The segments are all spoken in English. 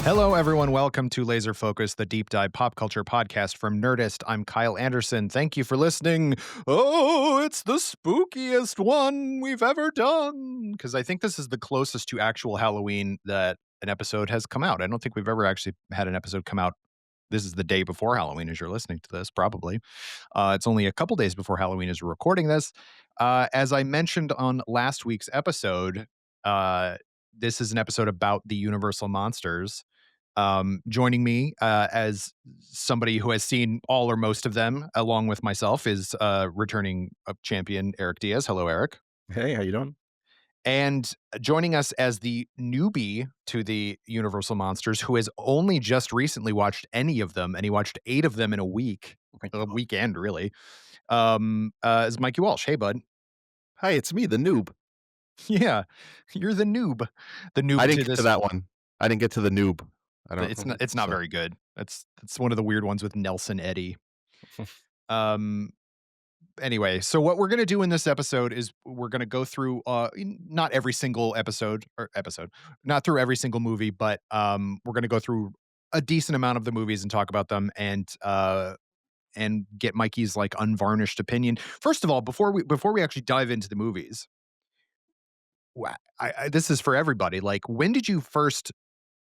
Hello, everyone. Welcome to Laser Focus, the deep dive pop culture podcast from Nerdist. I'm Kyle Anderson. Thank you for listening. Oh, it's the spookiest one we've ever done. Because I think this is the closest to actual Halloween that an episode has come out. I don't think we've ever actually had an episode come out. This is the day before Halloween as you're listening to this, probably. It's only a couple days before Halloween as we're recording this. As I mentioned on last week's episode, this is an episode about the Universal monsters. Joining me as somebody who has seen all or most of them, along with myself, is returning champion Eric Diaz. Hello, Eric. Hey, how you doing? And joining us as the newbie to the Universal Monsters, who has only just recently watched any of them, and he watched 8 of them in a week, Oh my a God. weekend, really, is Mikey Walsh. Hey, bud. Hi, it's me, the noob. Yeah, you're the noob. The I noob didn't to get to this. that one. I didn't get to the noob. I don't It's not so very good. It's one of the weird ones with Nelson Eddy. Um, anyway, so what we're gonna do in this episode is we're gonna go through not every single episode, not through every single movie, but we're gonna go through a decent amount of the movies and talk about them and get Mikey's like unvarnished opinion. First of all, before we actually dive into the movies, this is for everybody. Like, when did you first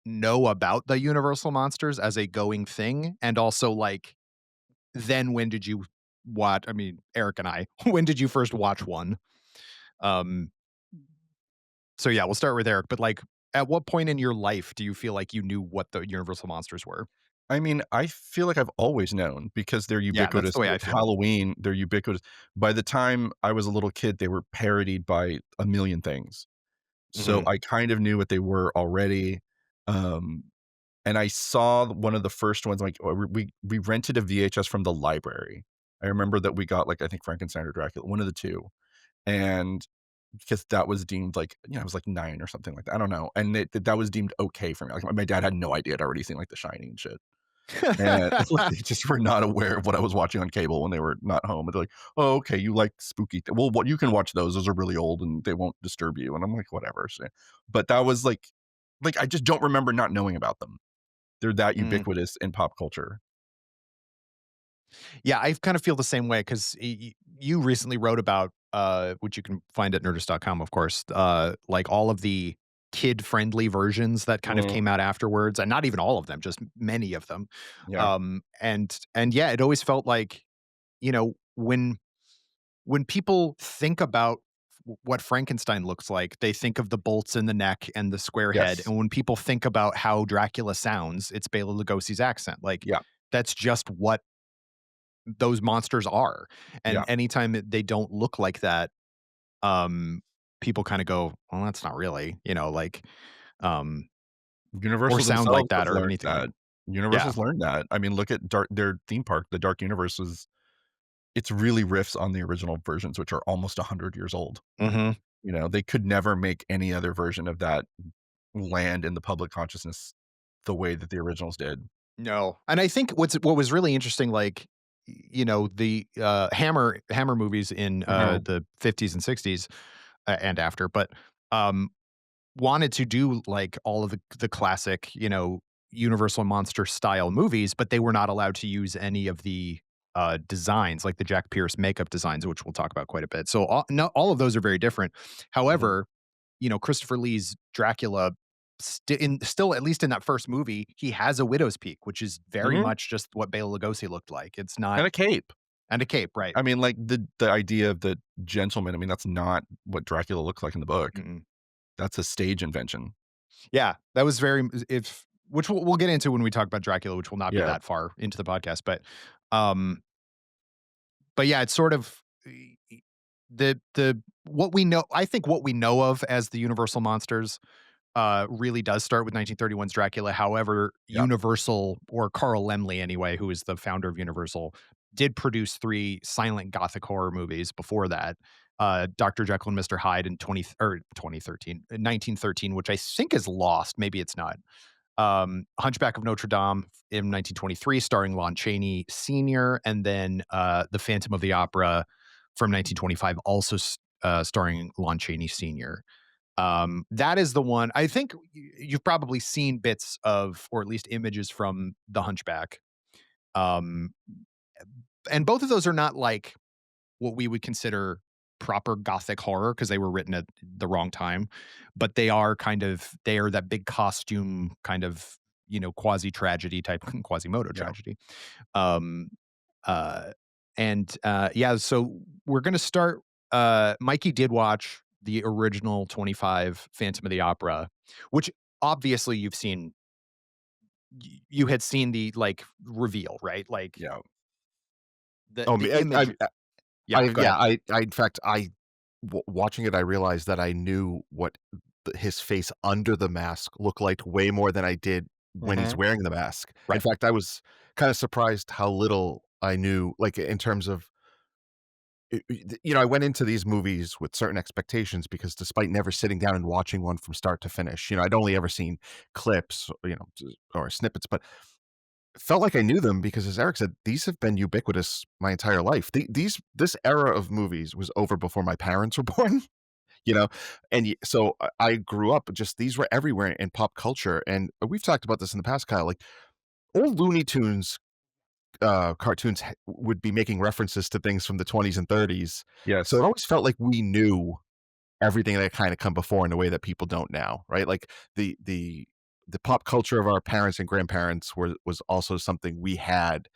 know about the Universal monsters as a going thing? And also, like, then when did you watch? I mean, Eric and I, when did you first watch one? Um, so yeah, we'll start with Eric. But like, at what point in your life do you feel like you knew what the Universal monsters were? I mean, I feel like I've always known because they're Yeah, that's ubiquitous the way I with feel. Halloween, they're ubiquitous. By the time I was a little kid, they were parodied by a million things. So Mhm. I kind of knew what they were already. Um, and I saw one of the first ones, like we rented a VHS from the library. I remember that we got like I think Frankenstein or Dracula, one of the two. And because that was deemed like, I was like 9 or something like that, I don't know, and that was deemed okay for me, like, my dad had no idea I'd already seen, like, The Shining and shit, and, like, they just were not aware of what I was watching on cable when they were not home, and they're like, "Oh, okay, you like spooky well, what you can watch those are really old, and they won't disturb you," and I'm like, "Whatever," so but that was, I just don't remember not knowing about them. They're that Mm. ubiquitous in pop culture. Yeah, I kind of feel the same way because you recently wrote about, which you can find at nerdist.com, of course, like all of the kid-friendly versions that kind of Mhm, came out afterwards, and not even all of them, just many of them. yeah. And yeah, it always felt like, when people think about what Frankenstein looks like, they think of the bolts in the neck and the square head, Yes. and when people think about how Dracula sounds, it's Bela Lugosi's accent. Like, Yeah, that's just what those monsters are. And yeah. anytime they don't look like that, um, people kinda go, "Well, that's not really," um, or Universal sound like themselves have that or learned anything like. that. Yeah. Universal's learned that. I mean, look at their theme park, the Dark Universe is it's really riffs on the original versions, which are almost 100 years old. Mhm. They could never make any other version of that land in the public consciousness the way that the originals did. No. And I think what was really interesting, like, the, Hammer movies in, Mhm, the '50s and '60s, and after, but, um, wanted to do, like, all of the classic, Universal monster style movies, but they were not allowed to use any of the, designs, like the Jack Pierce makeup designs, which we'll talk about quite a bit. So, all of those are very different. mhm, However, Christopher Lee's Dracula, still, at least in that first movie, he has a widow's peak, which is very mhm, much just what Bela Lugosi looked like. It's not. and a cape. And a cape, right. I mean, like, the idea of the gentleman, I mean, that's not what Dracula looks like in the book. Mm-mm. That's a stage invention. Yeah, that was very if which we'll get into when we talk about Dracula, which will not be Yeah, that far into the podcast, um, but yeah, it's sort of the what we know. I think what we know of as the Universal monsters really does start with 1931's Dracula. However, yeah, Universal, or Carl Laemmle anyway, who is the founder of Universal, did produce 3 silent gothic horror movies before that. Dr. Jekyll and Mr. Hyde in 1913, which I think is lost. Maybe it's not. Hunchback of Notre Dame in 1923, starring Lon Chaney Sr., and then The Phantom of the Opera from 1925, also starring Lon Chaney Sr. That is the one I think you've probably seen bits of, or at least images from The Hunchback. Um, and both of those are not like what we would consider proper gothic horror because they were written at the wrong time, but they are that big costume kind of, quasi tragedy type, quasimodo Yeah. tragedy. Um, uh, yeah, so we're gonna start. Mikey did watch the original 25 Phantom of the Opera, which obviously you've seen. You had seen the like reveal, right? Like Yeah. Oh, the image. Yeah, go yeah, ahead. in fact, watching it, I realized that I knew what his face under the mask looked like way more than I did when he's Mhm. wearing the mask. In Right. fact, I was kind of surprised how little I knew, like in terms of, I went into these movies with certain expectations because despite never sitting down and watching one from start to finish, I'd only ever seen clips, or snippets, but felt like I knew them because, as Eric said, these have been ubiquitous my entire life. This era of movies was over before my parents were born, you know, and so I grew up just these were everywhere in pop culture, and we've talked about this in the past, Kyle. Like old Looney Tunes cartoons would be making references to things from the 20s and 30s, so it Yes. always felt like we knew everything that kind of come before in a way that people don't now, right? Like the pop culture of our parents and grandparents was also something we had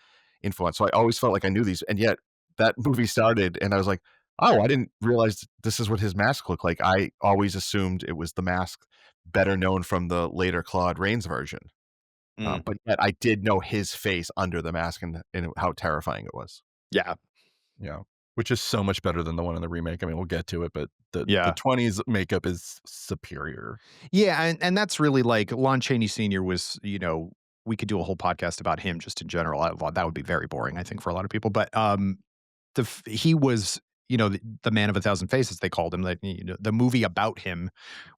influence. So I always felt like I knew these, and yet that movie started, and I was like, oh, I didn't realize this is what his mask looked like. I always assumed it was the mask better known from the later Claude Rains version, Mm, but yet I did know his face under the mask and how terrifying it was. yeah. Yeah. Which is so much better than the one in the remake. I mean, we'll get to it, but the Yeah. 20s makeup is superior. Yeah, and that's really like Lon Chaney Sr. was, we could do a whole podcast about him just in general. Well, that would be very boring, I think, for a lot of people. But he was, the man of a thousand faces, they called him. Like, the movie about him,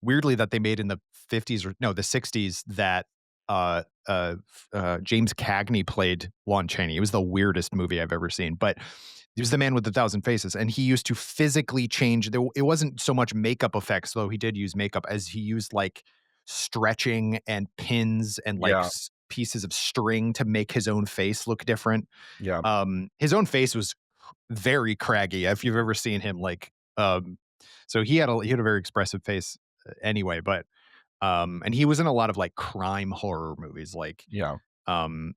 weirdly, that they made in the 50s or no, the 60s, that James Cagney played Lon Chaney. It was the weirdest movie I've ever seen. But he was the man with a thousand faces, and he used to physically change. It wasn't so much makeup effects, though he did use makeup, as he used like stretching and pins and like Yeah, pieces of string to make his own face look different. yeah, His own face was very craggy if you've ever seen him. Like, so he had a very expressive face anyway. But and he was in a lot of like crime horror movies, like yeah. um,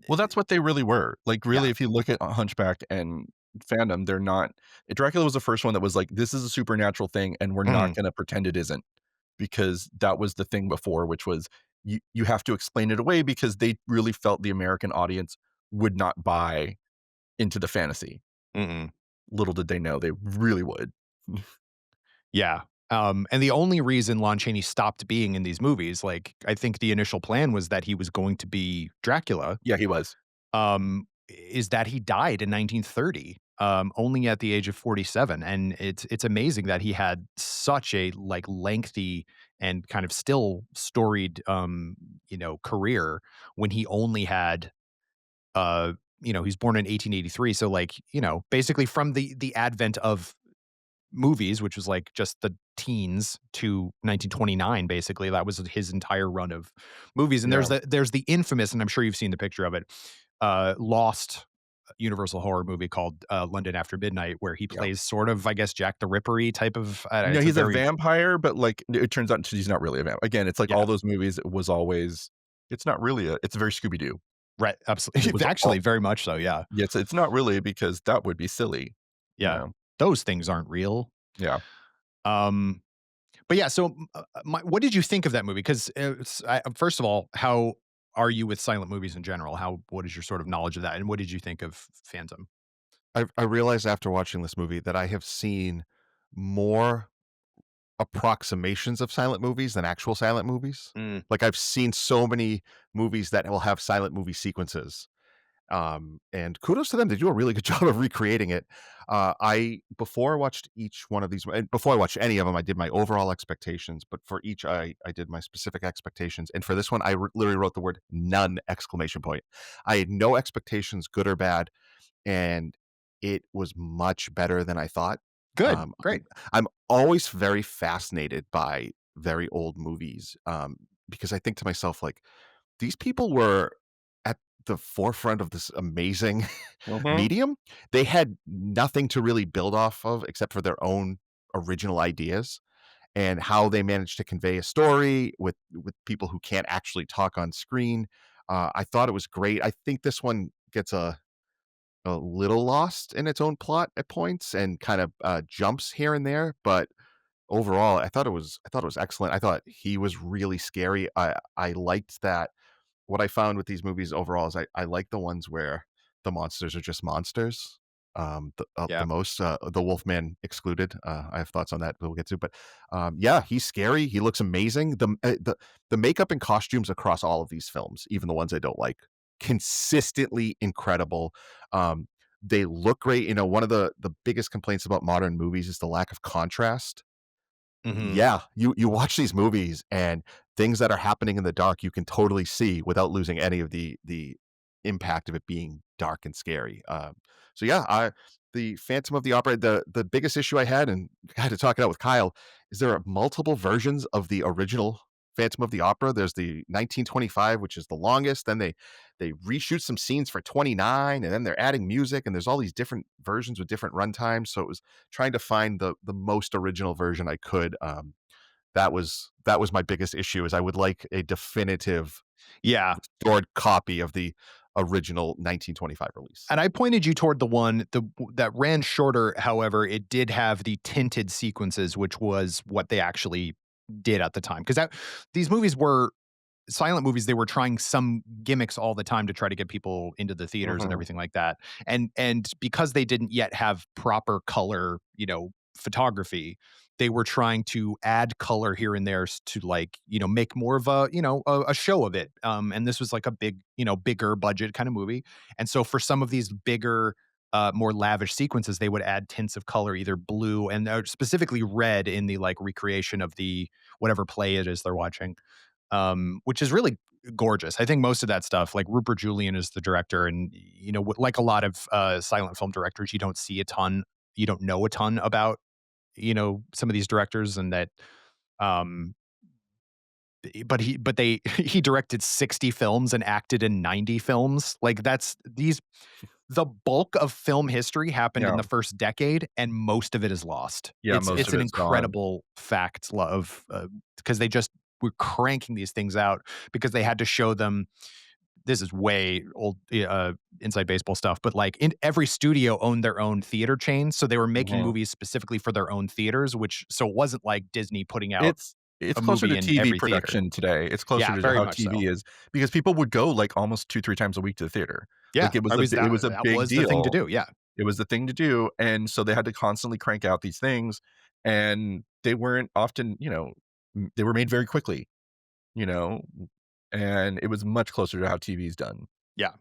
Well, that's what they really were. Like, yeah. really, if you look at Hunchback and Phantom, they're not Dracula was the first one that was like, "This is a supernatural thing, and we're not Mhm, gonna pretend it isn't." Because that was the thing before, which was you have to explain it away because they really felt the American audience would not buy into the fantasy. mhm. Little did they know they really would. Yeah. And the only reason Lon Chaney stopped being in these movies, like, I think the initial plan was that he was going to be Dracula, Yeah, he was. is that he died in 1930, only at the age of 47. And it's amazing that he had such a like lengthy and kind of still storied, career when he only had, he's born in 1883. So like, basically from the advent of movies, which was like just the teens to 1929, basically. That was his entire run of movies. And Yeah, there's the infamous, and I'm sure you've seen the picture of it, lost Universal horror movie called London After Midnight, where he yeah. plays sort of, I guess, Jack the Rippery type of. No, It's a he's a very vampire, but, like, it turns out he's not really a vampire. Again, it's like yeah, all those movies, it was always it's not really a it's very Scooby-Doo. right, It was absolutely, all actually, very much so. Yeah, yeah, it's not really because that would be silly, you yeah, know? those things aren't real. Yeah. Um, But yeah, so what did you think of that movie? Because first of all, how are you with silent movies in general? What is your sort of knowledge of that, and what did you think of Phantom? I realized after watching this movie that I have seen more approximations of silent movies than actual silent movies. Mm, Like, I've seen so many movies that will have silent movie sequences, and kudos to them. They do a really good job of recreating it. I before I watched each one of these, and before I watched any of them, I did my overall expectations. But for each, I did my specific expectations. And for this one, literally wrote the word "none!" exclamation point. I had no expectations, good or bad, and it was much better than I thought. good, Um, I'm great. I'm always very fascinated by very old movies, because I think to myself, like, these people were at the forefront of this amazing Mhm. medium. They had nothing to really build off of except for their own original ideas and how they managed to convey a story with people who can't actually talk on screen. I thought it was great. I think this one gets a little lost in its own plot at points and kind of jumps here and there, but overall, I thought it was excellent. I thought he was really scary. I liked that. What I found with these movies overall is I like the ones where the monsters are just monsters. The Yeah. most, the Wolfman excluded. I have thoughts on that we'll get to, but yeah, he's scary. He looks amazing. The makeup and costumes across all of these films, even the ones I don't like, consistently incredible. Um, they look great. You know, one of the biggest complaints about modern movies is the lack of contrast. Mhm. Yeah, you watch these movies and things that are happening in the dark, you can totally see without losing any of the impact of it being dark and scary. So yeah, the Phantom of the Opera, the biggest issue I had, and I had to talk it out with Kyle, is there are multiple versions of the original Phantom of the Opera. There's the 1925, which is the longest. Then they reshoot some scenes for 29, and then they're adding music, and there's all these different versions with different runtimes. So it was trying to find the most original version I could. That was my biggest issue is I would like a definitive Yeah. stored copy of the original 1925 release. And I pointed you toward the one that ran shorter. However, it did have the tinted sequences, which was what they actually did at the time. Because that these movies were silent movies. They were trying some gimmicks all the time to try to get people into the theaters and Mhm. everything like that. And because they didn't yet have proper color, photography, they were trying to add color here and there to like, make more of a, a show of it. And this was like a big, bigger budget kind of movie. And so for some of these bigger, more lavish sequences, they would add tints of color, either blue and specifically red in the like recreation of the whatever play it is they're watching, which is really gorgeous. I think most of that stuff, like Rupert Julian is the director, and like a lot of silent film directors, you don't know a ton about some of these directors, and that um but they he directed 60 films and acted in 90 films. Like that's these the bulk of film history happened in Yeah. the first decade, and most of it is lost. Yeah, most It's of an it's gone. incredible fact of because they just were cranking these things out because they had to show them. This is way old inside baseball stuff, but like in every studio owned their own theater chain, so they were making Mhm. movies specifically for their own theaters, which so it wasn't like Disney putting out It's a closer movie to in TV every theater. production today. It's closer Yeah, to very how much so. TV is because people would go, like, almost 2, 3 times a week to the theater. Yeah, Like, I was it that was a that big was the thing to deal. do. Yeah, It was the thing to do, and so they had to constantly crank out these things, and they weren't often, they were made very quickly, you know, and it was much closer to how TV is done. yeah,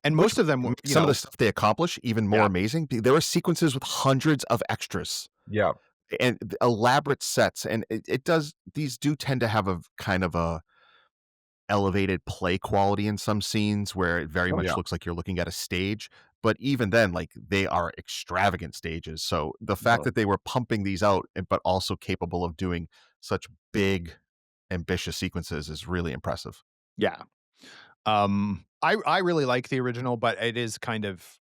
and Which most of them were, makes some of the stuff they accomplish even more yeah, amazing. There are sequences with hundreds of extras Yeah. and elaborate sets, and it does these do tend to have a kind of a elevated play quality in some scenes where it very Oh, much yeah. looks like you're looking at a stage, but even then, like, they are extravagant stages, so the fact Mhm. that they were pumping these out, but also capable of doing such big, ambitious sequences is really impressive. yeah. I really like the original, but it is kind of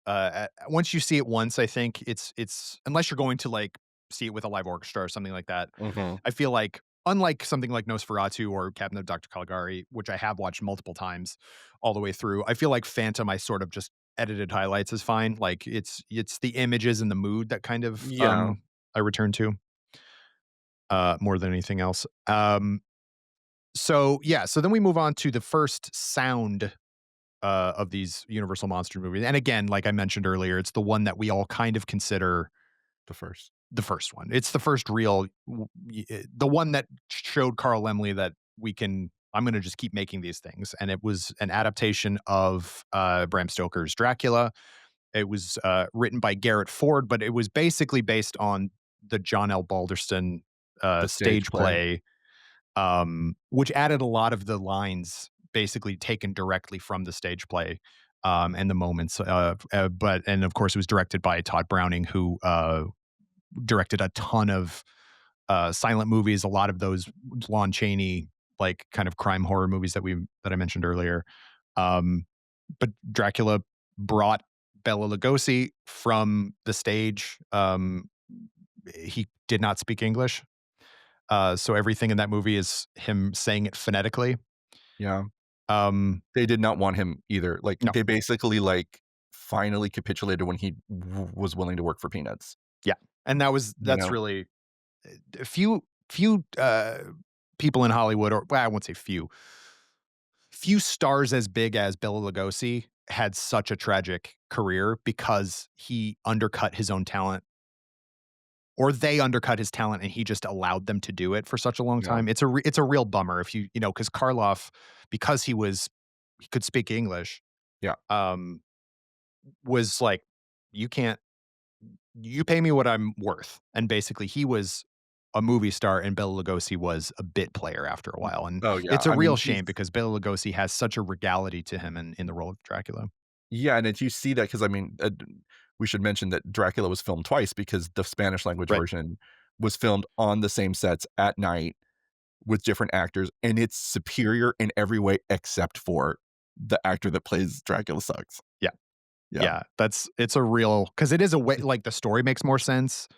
once you see it once, I think it's unless you're going to like see it with a live orchestra or something like that. Mhm. I feel like unlike something like Nosferatu or Cabinet of Dr. Caligari, which I have watched multiple times all the way through, I feel like Phantom I sort of just edited highlights is fine. Like it's the images and the mood that kind of Yeah. I return to more than anything else. So yeah, so then we move on to the first sound of these Universal monster movies. And again, like I mentioned earlier, it's the one that we all kind of consider The first. the first one. It's the first real, the one that showed Carl Lemley that I'm going to just keep making these things. And it was an adaptation of Bram Stoker's Dracula. It was written by Garrett Ford, but it was basically based on the John L. Balderston The stage stage play. play, which added a lot of the lines basically taken directly from the stage play, and the moments. And of course, it was directed by Todd Browning, who directed a ton of silent movies, a lot of those Lon Chaney, like kind of crime horror movies that I mentioned earlier. Um, but Dracula brought Bela Lugosi from the stage. He did not speak English. So everything in that movie is him saying it phonetically. Yeah. Um, They did not want him either. Like, no, they basically, like, finally capitulated when he was willing to work for peanuts, yeah, and you that's know? really few people in Hollywood, or well, I won't say few stars as big as Bela Lugosi had such a tragic career because he undercut his own talent, or they undercut his talent and he just allowed them to do it for such a long Yeah. time. It's a real bummer if because Karloff, because he could speak English, Yeah. um, was like, you can't you pay me what I'm worth. And basically he was a movie star and Bela Lugosi was a bit player after a while. And Oh, yeah. it's a I mean, real he's shame because Bela Lugosi has such a regality to him in the role of Dracula. yeah, and if you see that, because I mean, we should mention that Dracula was filmed twice because the Spanish language Right. version was filmed on the same sets at night with different actors, and it's superior in every way except for the actor that plays Dracula sucks. Yeah. Yeah. Yeah. It's a real, because it is a way, like the story makes more sense.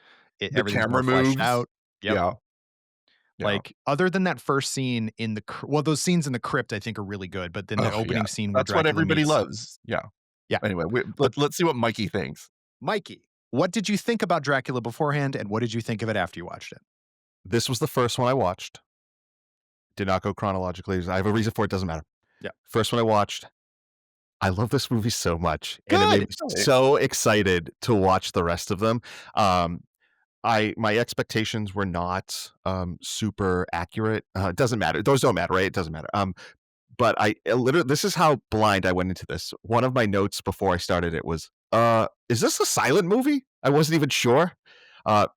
The Everything's more camera fleshed moves. out. Yep. Yeah. Yeah. Like, other than that first scene in those scenes in the crypt, I think are really good. But then the Oh, yeah. opening scene where That's what Dracula everybody meets, loves. Yeah. yeah. Anyway, But let's see what Mikey thinks. Mikey, what did you think about Dracula beforehand, and what did you think of it after you watched it? This was the first one I watched. Did not go chronologically. I have a reason for it. Doesn't matter. Yeah. First one I watched. I love this movie so much, and it made Good. me so excited to watch the rest of them. Um, my expectations were not super accurate. It doesn't matter. Those don't matter, right? It doesn't matter. But literally, this is how blind I went into this. One of my notes before I started it was, is this a silent movie? I wasn't even sure. Uh,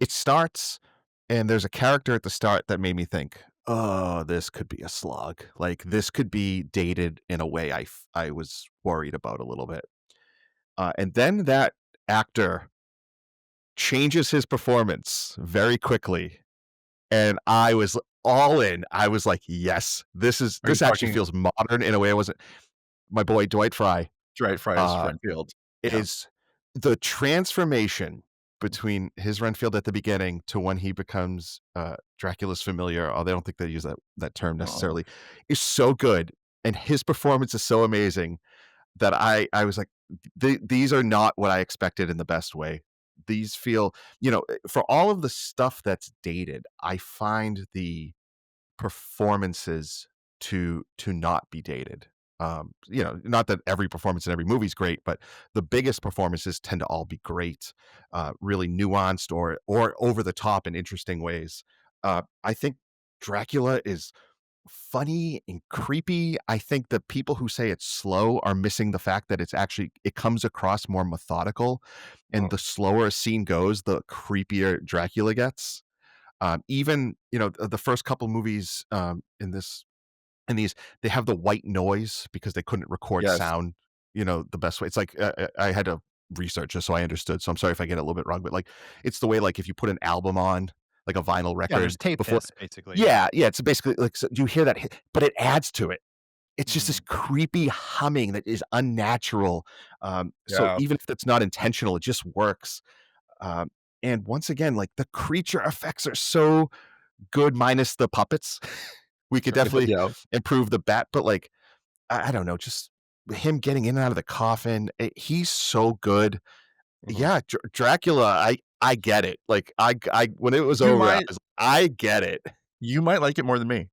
it starts, and there's a character at the start that made me think, oh, this could be a slog. Like, this could be dated in a way I was worried about a little bit. And then that actor changes his performance very quickly, and I was all in. I was like, "Yes, Are you this actually talking feels modern in a way I wasn't." My boy Dwight Frye, Dwight Fry's uh, Renfield? Yeah. is the transformation between his Renfield at the beginning to when he becomes, Dracula's familiar, although I don't think they use that term Oh. necessarily, is so good, and his performance is so amazing that I was like, these are not what I expected in the best way. These feel, for all of the stuff that's dated, I find the performances to not be dated. Not that every performance in every movie is great, but the biggest performances tend to all be great, really nuanced or over the top in interesting ways. I think Dracula is funny and creepy. I think the people who say it's slow are missing the fact that it comes across more methodical, and Oh, the slower a scene goes, the creepier Dracula gets. Even the first couple movies in these, they have the white noise because they couldn't record yes. sound, the best way. It's like I had to research this so I understood. So I'm sorry if I get it a little bit wrong, but like it's the way like if you put an album on, like a vinyl Yeah, there's record tape before. hiss, basically. Yeah, yeah. It's basically like so you hear that, but it adds to it. It's just this Mhm. creepy humming that is unnatural. So Yeah. even if it's not intentional, it just works. Um, and once again, like the creature effects are so good, minus the puppets. We could Right, but definitely yeah. improve the bat, but like I don't know, just him getting in and out of the coffin. He's so good. Mhm. Yeah, Dracula. I get it. Like I when it was You over, might I get it. you might like it more than me.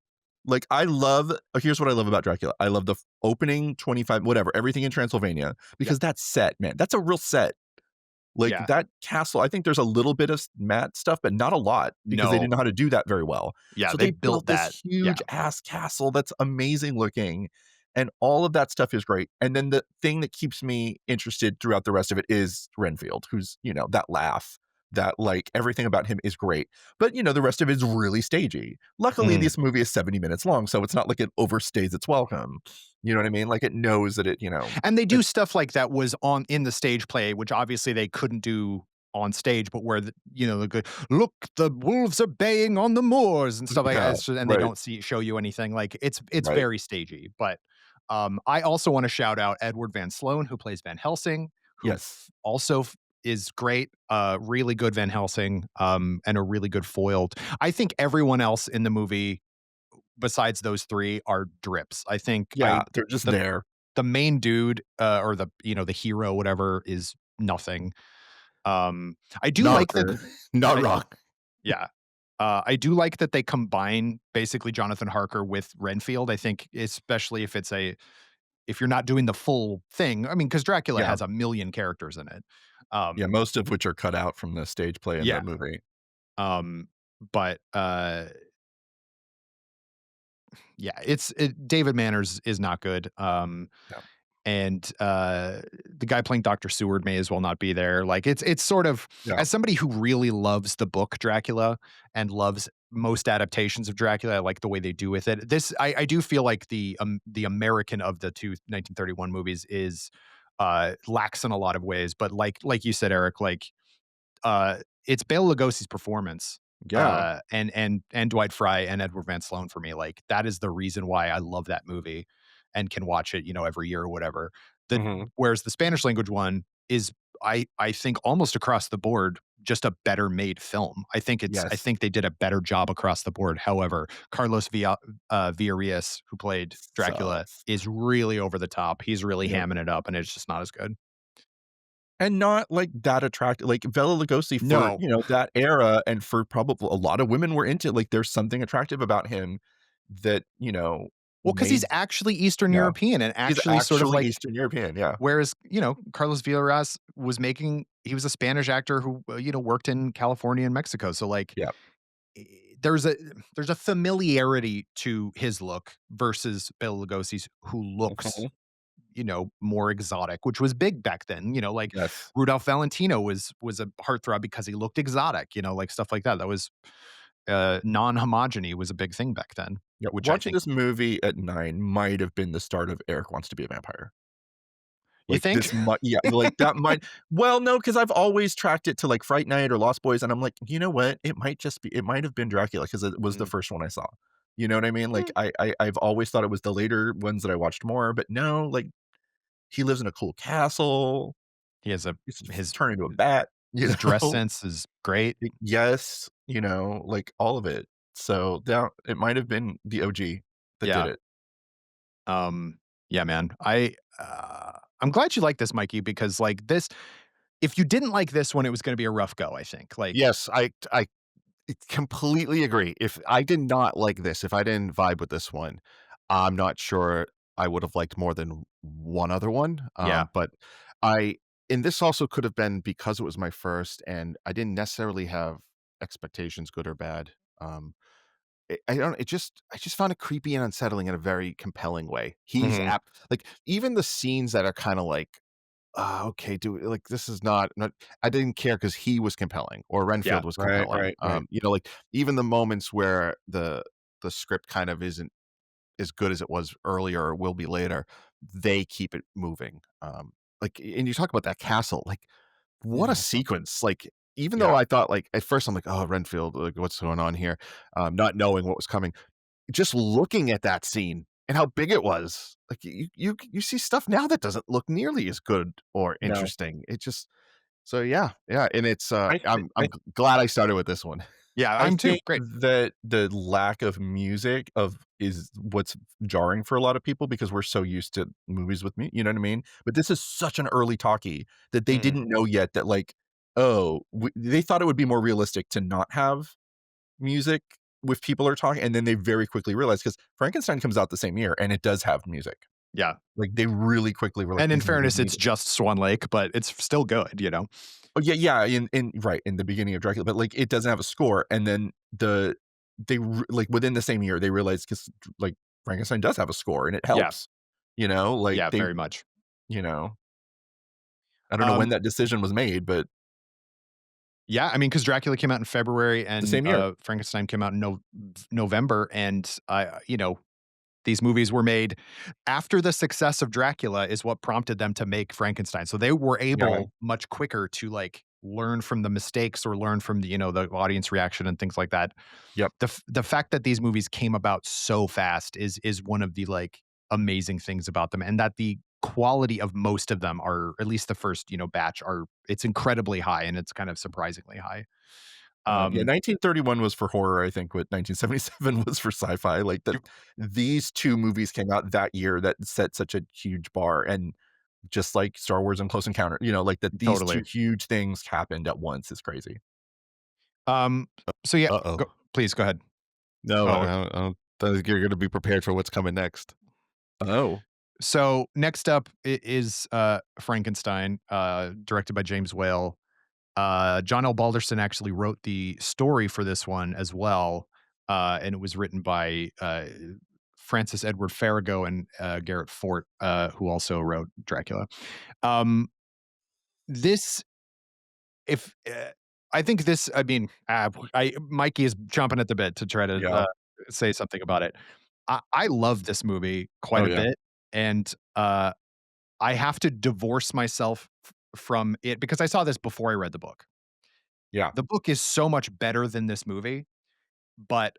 Like, I love here's what I love about Dracula. I love the opening 25 whatever, everything in Transylvania, Yeah. because that's set, man. That's a real set. Like, Yeah. that castle, I think there's a little bit of matte stuff, but not a lot because they No. didn't know how to do that very well. Yeah, So they they built built this that. Yeah. huge ass castle that's amazing looking, and all of that stuff is great. And then the thing that keeps me interested throughout the rest of it is Renfield, who's, that laugh, that like everything about him is great. But, the rest of it is really stagey. Luckily, Mm. this movie is 70 minutes long, so it's not like it overstays its welcome. You know what I mean? Like, it knows that And they do it's stuff like that was in the stage play, which obviously they couldn't do on stage, but where the good look, the wolves are baying on the moors and stuff like that. Yeah, And they right, don't show you anything. Like it's right. very stagey. But I also want to shout out Edward Van Sloan, who plays Van Helsing, who Yes. also is great. Really good Van Helsing, and a really good foiled. I think everyone else in the movie besides those three are drips. I think Yeah, they're just the there. the main dude, or the hero, whatever, is nothing. I do Not like that. not I wrong. Yeah. I do like that they combine basically Jonathan Harker with Renfield. I think especially if you're not doing the full thing. I mean, because Dracula Yeah, has a million characters in it. yeah, Um, most of which are cut out from the stage play in the yeah. movie. But yeah, David Manners is not good. Yeah, And the guy playing Dr. Seward may as well not be there. Like it's sort of, yeah. as somebody who really loves the book Dracula and loves most adaptations of Dracula, I like the way they do with it. I do feel like the American of the two 1931 movies is lacks in a lot of ways, but like you said, Eric, like it's Bela Lugosi's performance, Yeah. and Dwight Frye and Edward Van Sloan for me. Like that is the reason why I love that movie and can watch it, every year or whatever. The Mhm. Whereas the Spanish language one is, I think, almost across the board just a better made film. I Yes. think they did a better job across the board. However, Carlos Villarreal, who played Dracula, Sucks. is really over the top. He's really Yep. hamming it up, and it's just not as good. And not, like, that attractive, like, Bela Lugosi for, No. that era and for probably a lot of women were into, like, there's something attractive about him that, Well, because he's made actually Eastern yeah. European and He's actually sort of actually like, Eastern European, yeah. whereas, Carlos Villarreal he was a Spanish actor who, worked in California and Mexico. So like Yeah. eh, there's a there's a familiarity to his look versus Bela Lugosi's, who looks, Mhm. more exotic, which was big back then. Like Yes. Rudolph Valentino was a heartthrob because he looked exotic, like stuff like that. That was non-homogeny was a big thing back then, Yeah, which I watching think. this movie at 9 might have been the start of Eric Wants to Be a Vampire. You Like, think? this might yeah, like, that might well, no, because 'cause I've always tracked it to, like, Fright Night or Lost Boys, and I'm like, "You know what? It might have been Dracula because it was the Mm. first one I saw." You know what I mean? Like, Mm. I've always thought it was the later ones that I watched more, but no, like, he lives in a cool castle, He has a he's his turned into a bat, his dress know? sense is great. Yes, like, all of it. So, that it might have been the OG that did Yeah. it. Um, yeah, man. I'm glad you like this, Mikey, because like this, if you didn't like this one, it was gonna be a rough go, I think. Like, Yes, I completely agree. If I did not like this, if I didn't vibe with this one, I'm not sure I would have liked more than one other one. yeah. But I and this also could have been because it was my first and I didn't necessarily have expectations, good or bad. I don't I just found it creepy and unsettling in a very compelling way. He's Mhm. like even the scenes that are kind of like okay, do like this is not I didn't care because he was compelling or Yeah. Renfield was Right, compelling. right, right. Like even the moments where the script kind of isn't as good as it was earlier or will be later, they keep it moving. And you talk about that castle, like what a Mhm. sequence. Like even though Yeah. I thought like at first I'm like, oh Renfield, like what's going on here? Not knowing what was coming just looking at that scene and how big it was, like, you see stuff now that doesn't look nearly as good or No. interesting. It just so yeah, and it's, I thi I'm glad I started with this one. Yeah, I I'm too. think Great. that the lack of music is what's jarring for a lot of people because we're so used to movies with me, you know what I mean? But this is such an early talkie that they Mm. didn't know yet that like, oh, they thought it would be more realistic to not have music with people are talking, and then they very quickly realized because Frankenstein comes out the same year and it does have music. Yeah. Like they really quickly were like, And in We fairness, need it's just Swan Lake, but it's still good. Oh, yeah, yeah, in right, in the beginning of Dracula, but, like, it doesn't have a score, and then like, within the same year, they realized because like, Frankenstein does have a score, and it Yeah. helps, like, Yeah, very much. you know I don't know when Um, that decision was made, but yeah, I mean, because Dracula came out in February the and same year. Frankenstein came out in November, and these movies were made after the success of Dracula is what prompted them to make Frankenstein. So they were Yeah, able much quicker to like learn from the mistakes or learn from the, the audience reaction and things like that. Yep. The fact that these movies came about so fast is one of the like amazing things about them, and that the quality of most of them are, at least the first, batch, are it's incredibly high, and it's kind of surprisingly high. Yeah, 1931 was for horror, I think, what 1977 was for sci-fi. Like that, you- these two movies came out that year that set such a huge bar, and just like Star Wars and Close Encounter, like that these two Totally. huge things happened at once is crazy. Um, so yeah, Uh-oh. please go ahead. No, Oh, I don't think you're gonna be prepared for what's coming next. Oh, so next up is Frankenstein, directed by James Whale. John L. Balderston actually wrote the story for this one as well, and it was written by Francis Edward Farrago and Garrett Fort, who also wrote Dracula. Um, this, if I think this, I mean, Mikey is chomping at the bit to try to yeah. say something about it. I love this movie quite Oh, a yeah. bit, and I have to divorce myself from it because I saw this before I read the book. Yeah. The book is so much better than this movie, but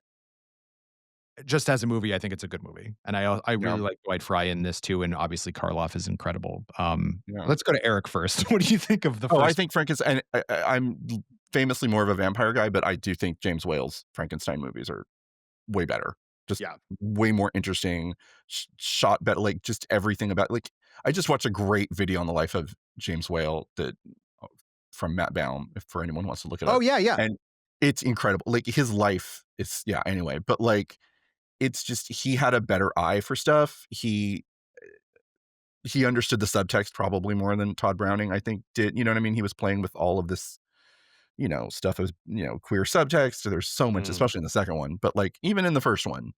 just as a movie, I think it's a good movie, and I Yeah. really like Dwight Frye in this too, and obviously Karloff is incredible. Yeah. Let's go to Eric first. What do you think of the Oh, I first? think Frankenstein. I'm famously more of a vampire guy, but I do think James Whale's Frankenstein movies are way better. Just Yeah. way more interesting, shot better. Like just everything about. Like I just watched a great video on the life of James Whale that from Matt Baum. If for anyone wants to look it Oh up, yeah, yeah. and it's incredible. Like his life is Anyway, but like it's just he had a better eye for stuff. He understood the subtext probably more than Todd Browning, I think, did. You know what I mean? He was playing with all of this, stuff as, queer subtext. So there's so much, Mm. especially in the second one. But like even in the first one,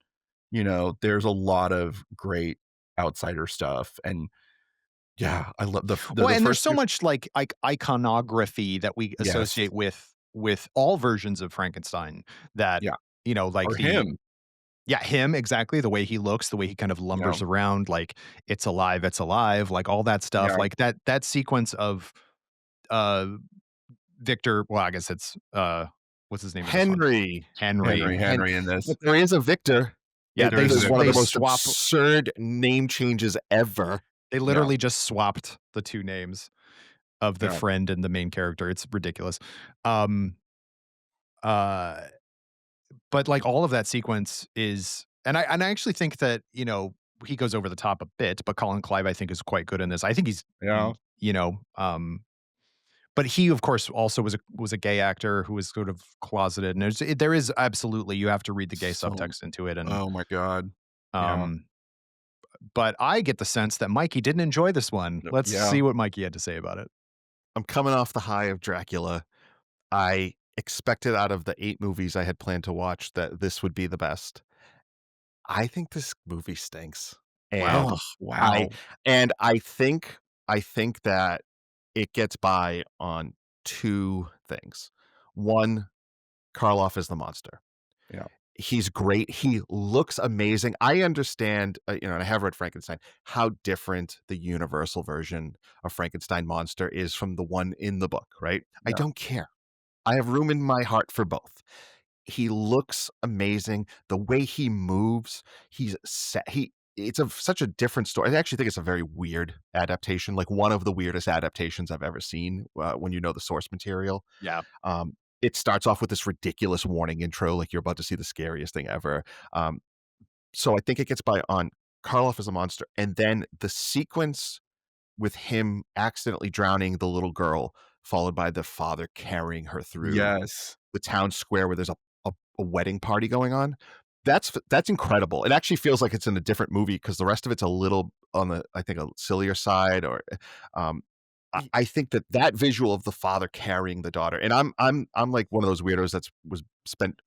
there's a lot of great outsider stuff. And yeah, I love Well, the and there's first so two. much like iconography that we Yes. associate with all versions of Frankenstein that, Yeah. like Or the him. yeah, him exactly, the way he looks, the way he kind of Yeah. lumbers around, like it's alive, like all that stuff, Yeah. like that sequence of uh Victor, well, I guess it's what's his name in this one? Henry. Henry. Henry in this. But there is a Victor. Yeah, There is a There's one of they the most swap absurd name changes ever. they Yeah. literally just swapped the two names of the Yeah. friend and the main character. It's ridiculous. Um uh but like all of that sequence is, and I actually think that, he goes over the top a bit, but Colin Clive I think is quite good in this. I think he's Yeah. you know, but he of course also was a gay actor who was sort of closeted, and there is absolutely, you have to read the gay So, subtext into it, and oh my God. Yeah. um but I get the sense that Mikey didn't enjoy this one. No, Let's yeah. see what Mikey had to say about it. I'm coming off the high of Dracula. I expected out of the 8 movies I had planned to watch that this would be the best. I think this movie stinks. And Wow. I Wow. and I think that it gets by on 2 things. One, Karloff is the monster. Yeah. He's great. He looks amazing. I understand, and I have read Frankenstein, how different the universal version of Frankenstein monster is from the one in the book, right? I Yeah. don't care. I have room in my heart for both. He looks amazing. The way he moves, he's set. It's such a different story. I actually think it's a very weird adaptation, like one of the weirdest adaptations I've ever seen. When you know the source material, Yeah. it starts off with this ridiculous warning intro, like you're about to see the scariest thing ever. Um, so I think it gets by on Karloff as a monster, and then the sequence with him accidentally drowning the little girl, followed by the father carrying her through Yes. the town square where there's a wedding party going on. That's incredible. It actually feels like it's in a different movie because the rest of it's a little on the, I think, a sillier side. Or um, I think that visual of the father carrying the daughter, and I'm like one of those weirdos that's was spent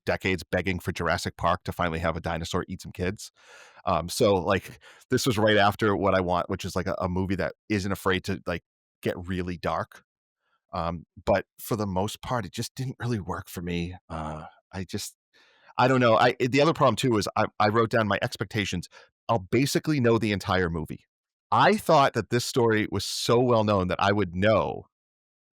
decades begging for Jurassic Park to finally have a dinosaur eat some kids. So like this was right after what I want, which is like a movie that isn't afraid to like get really dark. But for the most part, it just didn't really work for me. I don't know. The other problem too is I wrote down my expectations. I'll basically know the entire movie. I thought that this story was so well known that I would know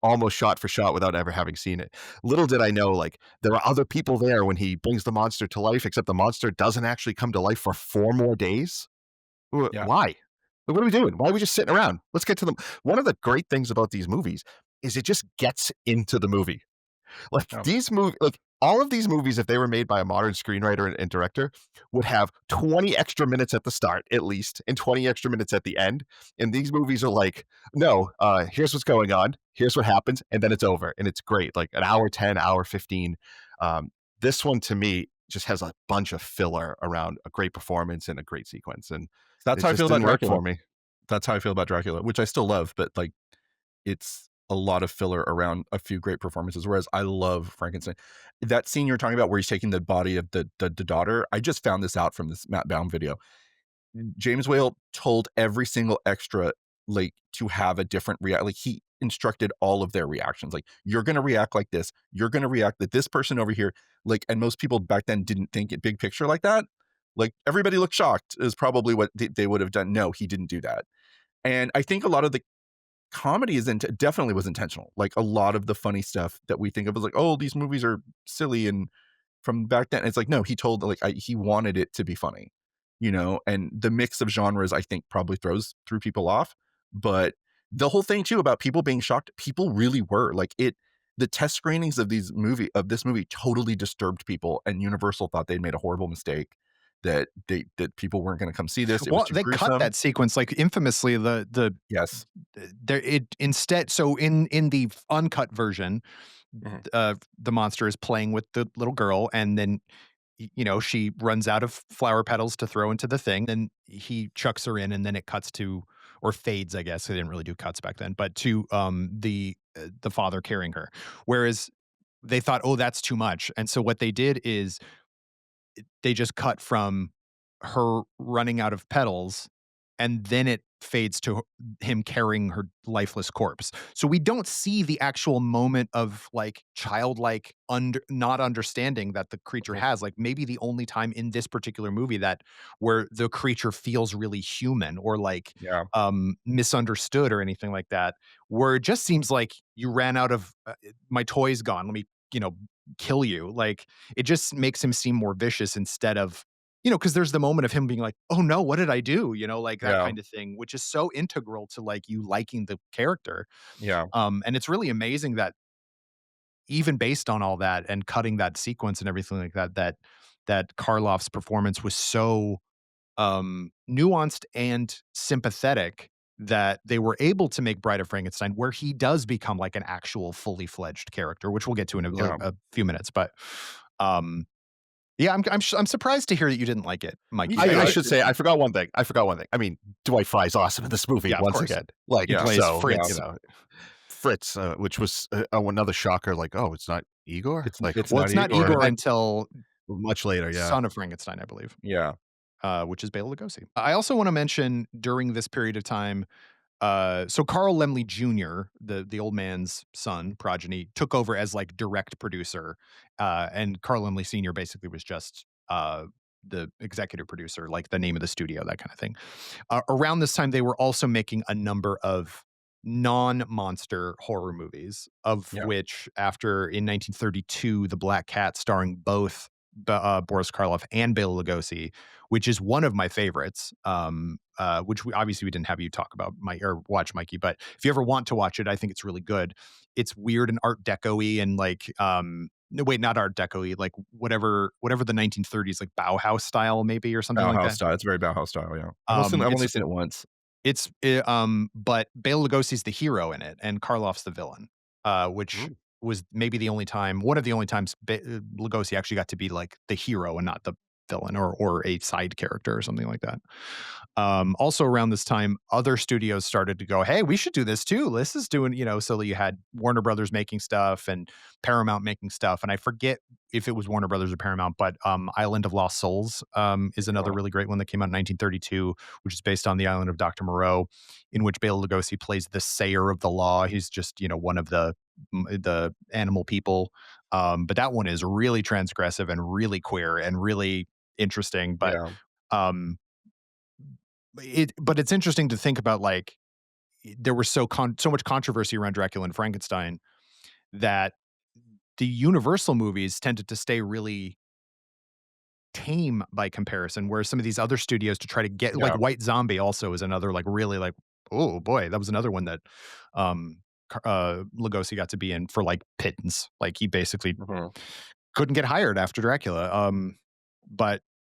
almost shot for shot without ever having seen it. Little did I know, like, there are other people there when he brings the monster to life, except the monster doesn't actually come to life for 4 more days. Yeah. Why? Like, what are we doing? Why are we just sitting around? Let's get to them. One of the great things about these movies is it just gets into the movie. Like Yeah. these movies, like all of these movies, if they were made by a modern screenwriter and director, would have 20 extra minutes at the start, at least, and 20 extra minutes at the end. And these movies are like, no, here's what's going on, here's what happens, and then it's over. And it's great. Like an hour 10, hour 15. Um, this one to me just has a bunch of filler around a great performance and a great sequence. And That's it how I just feel about didn't work Dracula. for me. That's how I feel about Dracula, which I still love, but like it's a lot of filler around a few great performances. Whereas I love Frankenstein. That scene you're talking about where he's taking the body of the daughter, I just found this out from this Matt Baum video. James Whale told every single extra like to have a different react. Like he instructed all of their reactions. Like you're gonna react like this. You're gonna react that this person over here. Like, and most people back then didn't think it big picture like that. Like everybody looked shocked is probably what they would have done. No, he didn't do that. And I think a lot of the comedy definitely was intentional. Like a lot of the funny stuff that we think of as like, oh, these movies are silly and from back then, it's like, no, he told like he wanted it to be funny, you know, and the mix of genres I think probably threw people off. But the whole thing too about people being shocked, people really were like the test screenings of this movie totally disturbed people, and Universal thought they'd made a horrible mistake that people weren't going to come see this. It was Well, too they cut gruesome. that sequence like infamously. Yes. There it instead. So in the uncut version, Mhm. the monster is playing with the little girl, and then she runs out of flower petals to throw into the thing. Then he chucks her in, and then it cuts to or fades. I guess they didn't really do cuts back then, but to the father carrying her. Whereas they thought, oh, that's too much, and so what they did is they just cut from her running out of petals, and then it fades to him carrying her lifeless corpse. So we don't see the actual moment of like childlike not understanding that the creature Mhm. has. Like maybe the only time in this particular movie that where the creature feels really human or like Yeah. misunderstood or anything like that, where it just seems like you ran out of my toy's gone. Let me, you know, kill you. Like it just makes him seem more vicious instead of, because there's the moment of him being like, "Oh no, what did I do?" Like that Yeah. kind of thing, which is so integral to like you liking the character. Yeah. And it's really amazing that even based on all that and cutting that sequence and everything like that, that Karloff's performance was so nuanced and sympathetic that they were able to make Bride of Frankenstein, where he does become like an actual fully fledged character, which we'll get to in Yeah. a few minutes. But um, yeah, I'm surprised to hear that you didn't like it, Me Mikey. I too. should say I forgot one thing. I mean, Dwight Fry's awesome in this movie Yeah, of once course. again. Like He Yeah. plays so, Yeah. you Fritz. know, Fritz, which was another shocker. Like, oh, it's not Igor. Like, It's Well, not it's not Igor. Igor until much later. Yeah. Son of Frankenstein, I believe, Yeah. which is Bela Lugosi. I also want to mention during this period of time, so Carl Laemmle Jr., the old man's son, progeny, took over as like direct producer, and Carl Laemmle Sr. basically was just the executive producer, like the name of the studio, that kind of thing. Around this time, they were also making a number of non-monster horror movies, of Yeah. which after in 1932, The Black Cat, starring both Boris Karloff and Bela Lugosi, which is one of my favorites, which we didn't have you talk about, or watch, Mikey, but if you ever want to watch it, I think it's really good. It's weird and Art Deco-y and like, no, wait, not Art Deco-y, like whatever the 1930s, like Bauhaus style maybe or something like Bauhaus that. style. It's very Bauhaus style. Yeah. I've only It's seen it once. but Bela Lugosi's the hero in it, and Karloff's the villain, which Ooh. was maybe one of the only times Lugosi actually got to be like the hero and not the villain or a side character or something like that. Also around this time, other studios started to go, "Hey, we should do this too. This is doing," so that you had Warner Brothers making stuff and Paramount making stuff. And I forget if it was Warner Brothers or Paramount, but Island of Lost Souls is another Oh, really great one that came out in 1932, which is based on the island of Dr. Moreau, in which Bela Lugosi plays the sayer of the law. He's just, one of the animal people. But that one is really transgressive and really queer and really interesting. But yeah. um, but it's interesting to think about, like, there was so much controversy around Dracula and Frankenstein that the Universal movies tended to stay really tame by comparison, whereas some of these other studios to try to get like Yeah. White Zombie also is another like really like, oh boy, that was another one that Lugosi got to be in for like pittance. Like he basically Mhm. couldn't get hired after Dracula.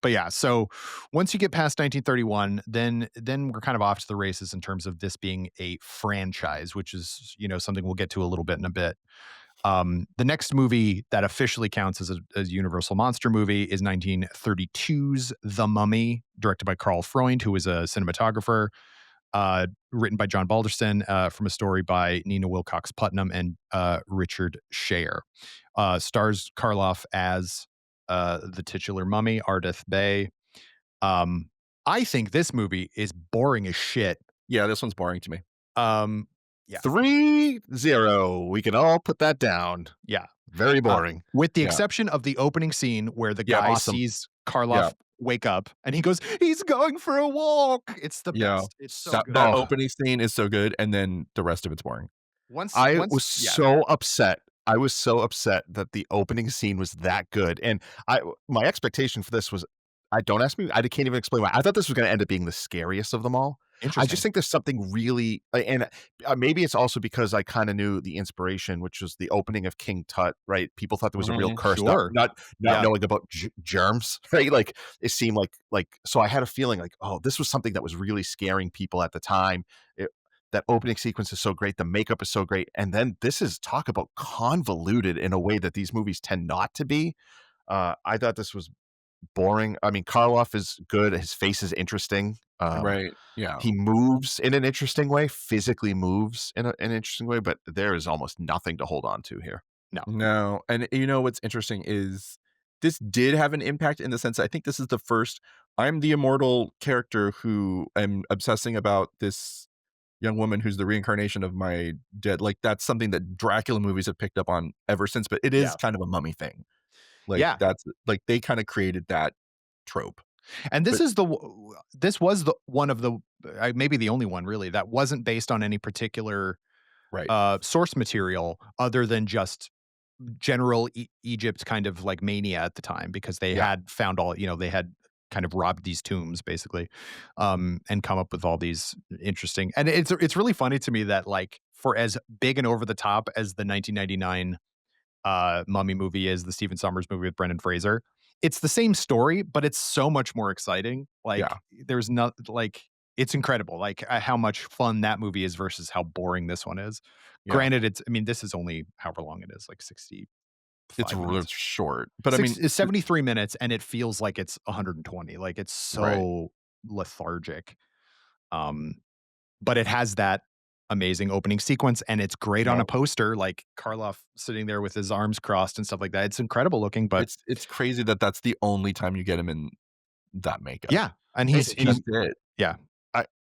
But yeah, so once you get past 1931, then we're kind of off to the races in terms of this being a franchise, which is, something we'll get to a little bit in a bit. The next movie that officially counts as a Universal monster movie is 1932's The Mummy, directed by Carl Freund, who was a cinematographer, written by John Balderston, from a story by Nina Wilcox Putnam and Richard Scher. Stars Karloff as the titular mummy, Ardith Bey. I think this movie is boring as shit. Yeah, this one's boring to me. Um, yeah, 3-0. We can all put that down. yeah. Very boring. With the Yeah. exception of the opening scene where the Yeah, guy awesome. sees Yeah. Karloff wake up and he goes, "He's going for a walk." It's the Yeah. best. It's so That good. that Oh. opening scene is so good, and then the rest of it's boring. I was Yeah, so upset. I was so upset that the opening scene was that good, and my expectation for this was don't ask me, I can't even explain why. I thought this was gonna end up being the scariest of them all. I just interesting. think there's something really and, maybe it's also because I kinda knew the inspiration, which was the opening of King Tut, right? People thought there was a real Mhm. curse, Sure. not Yeah. knowing about germs, right? Like, it seemed like so I had a feeling like, "Oh, this was something that was really scaring people at the time." It that opening sequence is so great, the makeup is so great, and then this is talk about convoluted in a way that these movies tend not to be. I thought this was boring. I mean, Karloff is good, his face is interesting. Right. Yeah. He moves in an interesting way, physically moves in an interesting way, but there is almost nothing to hold on to here. No. No, and what's interesting is this did have an impact in the sense that I think this is the first I'm the immortal character who am obsessing about this young woman who's the reincarnation of my dead. Like that's something that Dracula movies have picked up on ever since, but it is Yeah. kind of a mummy thing. Like Yeah. that's like they kind of created that trope. And But this was the one of the maybe the only one really that wasn't based on any particular right. source material other than just general Egypt kind of like mania at the time because they Yeah. had found all, they had kind of robbed these tombs basically, and come up with all these interesting. And it's really funny to me that like for as big and over the top as the 1999 Mummy movie is, the Stephen Sommers movie with Brendan Fraser, it's the same story, but it's so much more exciting. Yeah. Like there's not like it's incredible like how much fun that movie is versus how boring this one is. Yeah. Granted, this is only however long it is, like 65 It's really minutes. short. But I mean, It's 73 minutes and it feels like it's 120. Like it's right. so lethargic. Um, but it has that amazing opening sequence and it's great on Yeah. a poster, like Karloff sitting there with his arms crossed and stuff like that. It's incredible looking, but It's crazy that that's the only time you get him in that makeup. yeah, and It's just it. yeah,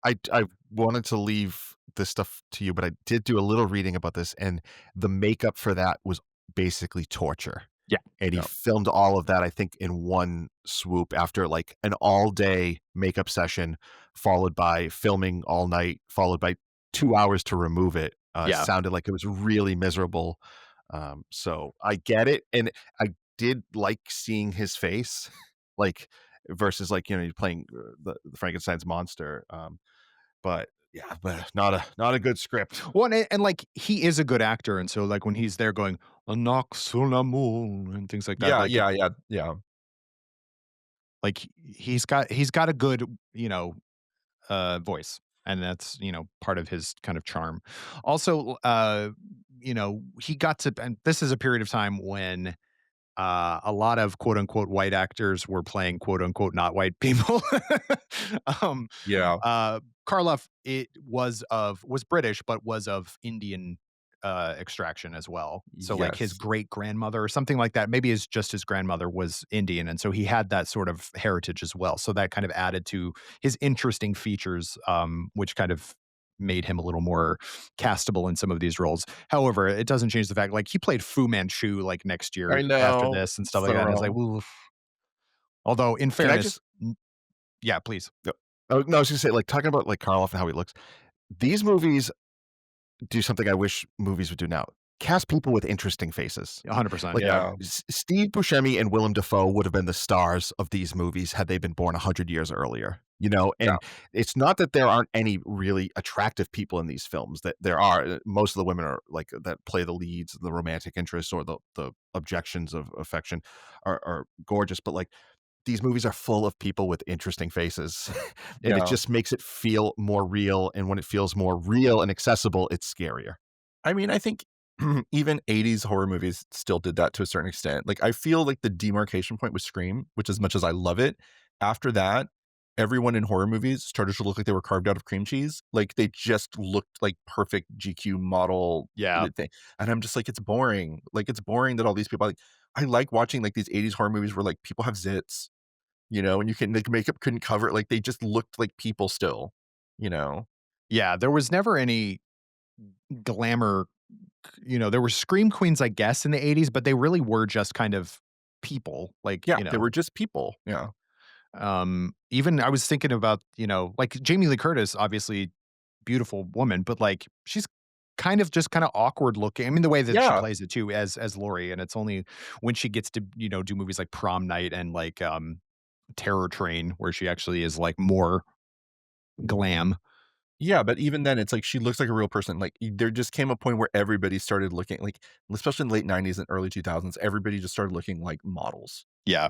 I wanted to leave this stuff to you, but I did do a little reading about this, and the makeup for that was basically torture. yeah, And he Yeah. filmed all of that, I think, in one swoop after like an all-day makeup session, followed by filming all night, followed by 2 hours to remove it. yeah. Sounded like it was really miserable. So I get it, and I did like seeing his face, like versus like you're playing the Frankenstein's monster. But yeah, but not a good script. Well, and like he is a good actor, and so like when he's there going a knock sur la moon and things like that, Yeah, like yeah, yeah, yeah. like he's got a good voice, and that's part of his kind of charm. Also, he got to, and this is a period of time when a lot of quote unquote white actors were playing quote unquote not white people. um, Yeah. Karloff was British, but was of Indian extraction as well. So like his Yes. great grandmother or something like that, maybe his grandmother was Indian, and so he had that sort of heritage as well. So that kind of added to his interesting features, which kind of made him a little more castable in some of these roles. However, it doesn't change the fact like he played Fu Manchu like next year I after know. this and stuff like So that. And it's like, wrong. oof. Although in Can I just fairness, yeah, please. no, oh, no, I was gonna say, like, talking about, like, Karloff and how he looks, these movies do something I wish movies would do now. Cast people with interesting faces. 100%. Like, Yeah. Yeah. Steve Buscemi and Willem Dafoe would have been the stars of these movies had they been born 100 years earlier, you know? Yeah. And it's not that there aren't any really attractive people in these films, that there are. Most of the women are like that play the leads, the romantic interests or the objections of affection are gorgeous, but like these movies are full of people with interesting faces and it Yeah. just makes it feel more real. And when it feels more real and accessible, it's scarier. I mean, I think even 80s horror movies still did that to a certain extent. Like, I feel like the demarcation point was Scream, which as much as I love it, after that, everyone in horror movies started to look like they were carved out of cream cheese. Like, they just looked like perfect GQ model Yeah. thing. And I'm just like, it's boring. Like, it's boring that all these people, like, I like watching like these 80s horror movies where like people have zits, and you can like makeup couldn't cover it. Like, they just looked like people still, you know? Yeah. There was never any glamour. There were scream queens, I guess, in the 80s, but they really were just kind of people. Like, Yeah, they were just people. Yeah. even I was thinking about, like Jamie Lee Curtis, obviously beautiful woman, but like she's kind of awkward looking. I mean, the way that she Yeah. plays it too as Laurie, and it's only when she gets to, do movies like Prom Night and like Terror Train where she actually is like more glam. Yeah, but even then, it's like she looks like a real person. Like, there just came a point where everybody started looking like, especially in the late 90s and early 2000s, everybody just started looking like models. Yeah.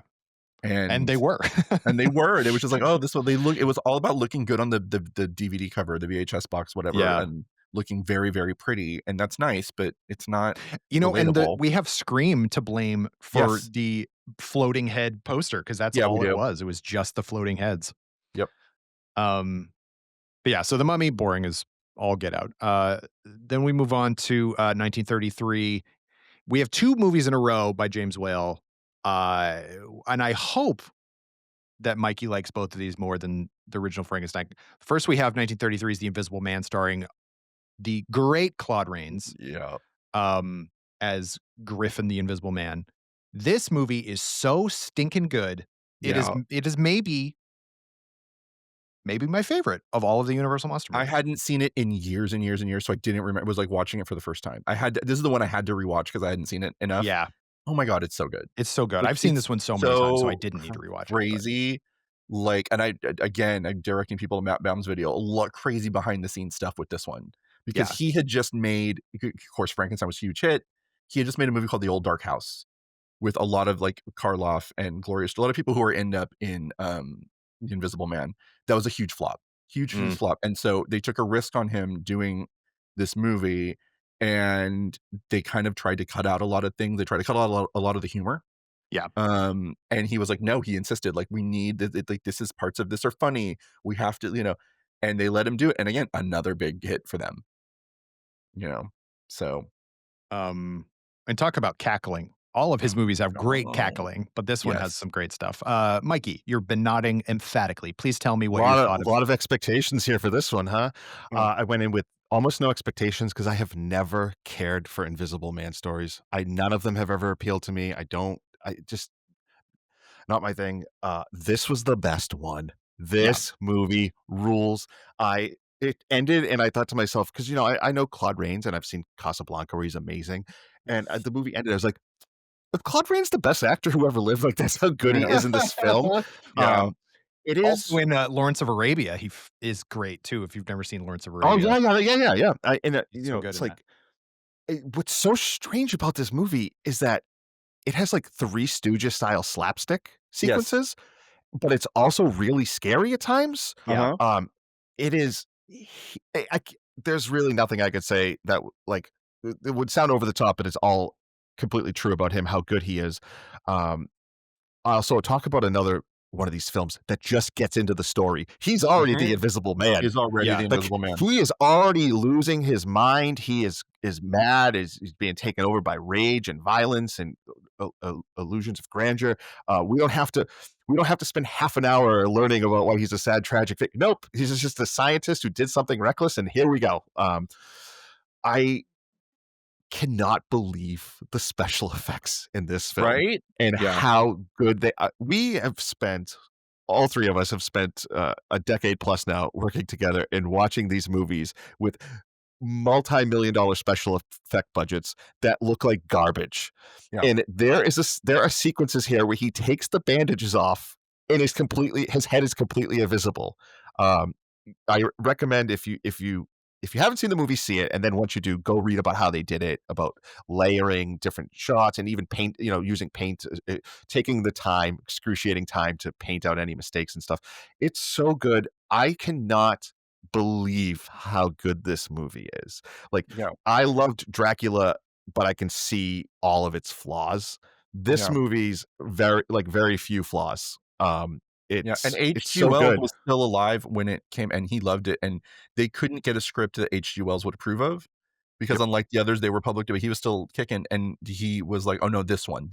And And they were. and they were. It was just like, oh, this one they look. It was all about looking good on the DVD cover, the VHS box, whatever, Yeah. and looking very, very pretty. And that's nice, but it's not And relatable. we have Scream to blame for Yes. the floating head poster because that's Yeah, we all it do. was. It was just the floating heads. Yep. Um, but yeah, so The Mummy, boring as all get out. Then we move on to 1933. We have two movies in a row by James Whale. And I hope that Mikey likes both of these more than the original Frankenstein. First, we have 1933's The Invisible Man, starring the great Claude Rains Yeah. as Griffin the Invisible Man. This movie is so stinking good. Yeah. It is maybe my favorite of all of the Universal Monster I movies. hadn't seen it in years and years and years, so I didn't remember. It was like watching it for the first time. This is the one I had to rewatch because I hadn't seen it enough. Yeah, Oh my god, it's so good. it's so good. I've seen It's this one so many times, so I so didn't need to rewatch it. crazy. Like, and I'm directing people to Matt Baum's video, a lot crazy behind the scenes stuff with this one because Yeah. he had just made, of course, Frankenstein was a huge hit. He had just made a movie called The Old Dark House with a lot of like Karloff and Gloria, a lot of people who are end up in The Invisible Man. That was a huge flop, huge Mm. flop. And so they took a risk on him doing this movie, and they kind of tried to cut out a lot of things. They tried to cut out a lot of the humor. Yeah. And he was like, no, he insisted, like, we need like, this is parts of this are funny. We have to, and they let him do it. And again, another big hit for them, so. And talk about cackling. All of his movies have great Oh, cackling, but this one has yes. some great stuff. Mikey, you've been nodding emphatically. Please tell me A what you thought of. lot of expectations here for this one, huh? Mm. I went in with almost no expectations because I have never cared for Invisible Man stories. None of them have ever appealed to me. I just not my thing. This was the best one. This movie rules. It ended and I thought to myself, because I know Claude Rains and I've seen Casablanca where he's amazing. And the movie ended. I was like, "But Claude Rains the best actor who ever lived. Like that's how good he is in this film. Yeah. It is. Also in Lawrence of Arabia, he is great too. If you've never seen Lawrence of Oh Arabia, yeah. so good It's in like what's so strange about this movie is that it has like Three Stooges style slapstick Yes. sequences, but it's also really scary at times. Yeah. It is. There's really nothing I could say that like it would sound over the top, but it's all completely true about him. How good he is. Also, talk about another one of these films that just gets into the story. He's already the Invisible Man. He's already Yeah. the Like, Invisible Man. he is already losing his mind. He is mad. He's being taken over by rage and violence and illusions of grandeur. We don't have to spend half an hour learning about why he's a sad, tragic figure. Nope, he's just a scientist who did something reckless, and here we go. I cannot believe the special effects in this film Right? and Yeah. how good they. We have spent all three of us have spent a decade plus now working together and watching these movies with multi-million-dollar special effect budgets that look like garbage. Yeah. And there are sequences here where he takes the bandages off and his head is completely invisible. Um, I recommend if you haven't seen the movie, see it, and then once you do, go read about how they did it, about layering different shots and even paint, using paint, taking the time, excruciating time to paint out any mistakes and stuff. It's so good. I cannot believe how good this movie is. Like, Yeah. I loved Dracula, but I can see all of its flaws. This Yeah. movie's very few flaws. Yeah, and It's so H.G. Wells good. was still alive when it came, and he loved it, and they couldn't get a script that H.G. Wells would approve of, because Yep. unlike the others, they were public, but he was still kicking, and he was like, "Oh, no, this one.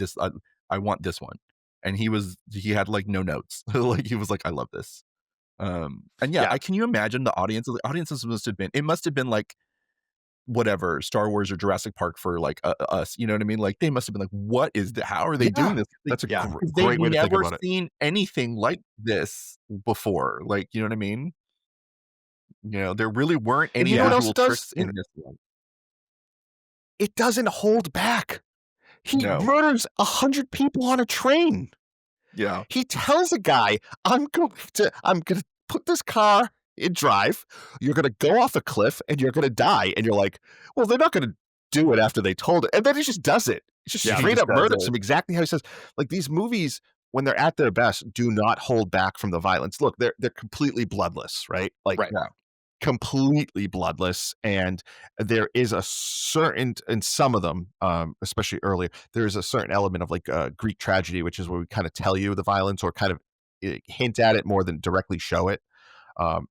I want this one." And he had, like, no notes. Like, he was like, "I love this." And yeah, Yeah. can you imagine the audience? The audiences must have been like, whatever, Star Wars or Jurassic Park for, like, us, you know what I mean? Like, they must have been like, "What is the how are they doing Yeah. this?" That's a Yeah. They've great way to think never about it. seen anything like this before, like, you know what I mean? There really weren't And any you know what else visual it does? tricks in this one. It doesn't hold back. He No. murders 100 people on a train. Yeah. He tells a guy, I'm gonna put this car in drive. You're gonna go off a cliff and you're gonna die." And you're like, well, they're not gonna do it after they told it. And then he just does it. He just Yeah, he straight just up does murders it. him exactly how he says. Like, these movies, when they're at their best, do not hold back from the violence. Look, they're completely bloodless, right? Like, Right. Yeah. completely bloodless. And there is a certain, in some of them, especially earlier, there's a certain element of like Greek tragedy, which is where we kind of tell you the violence or kind of hint at it more than directly show it.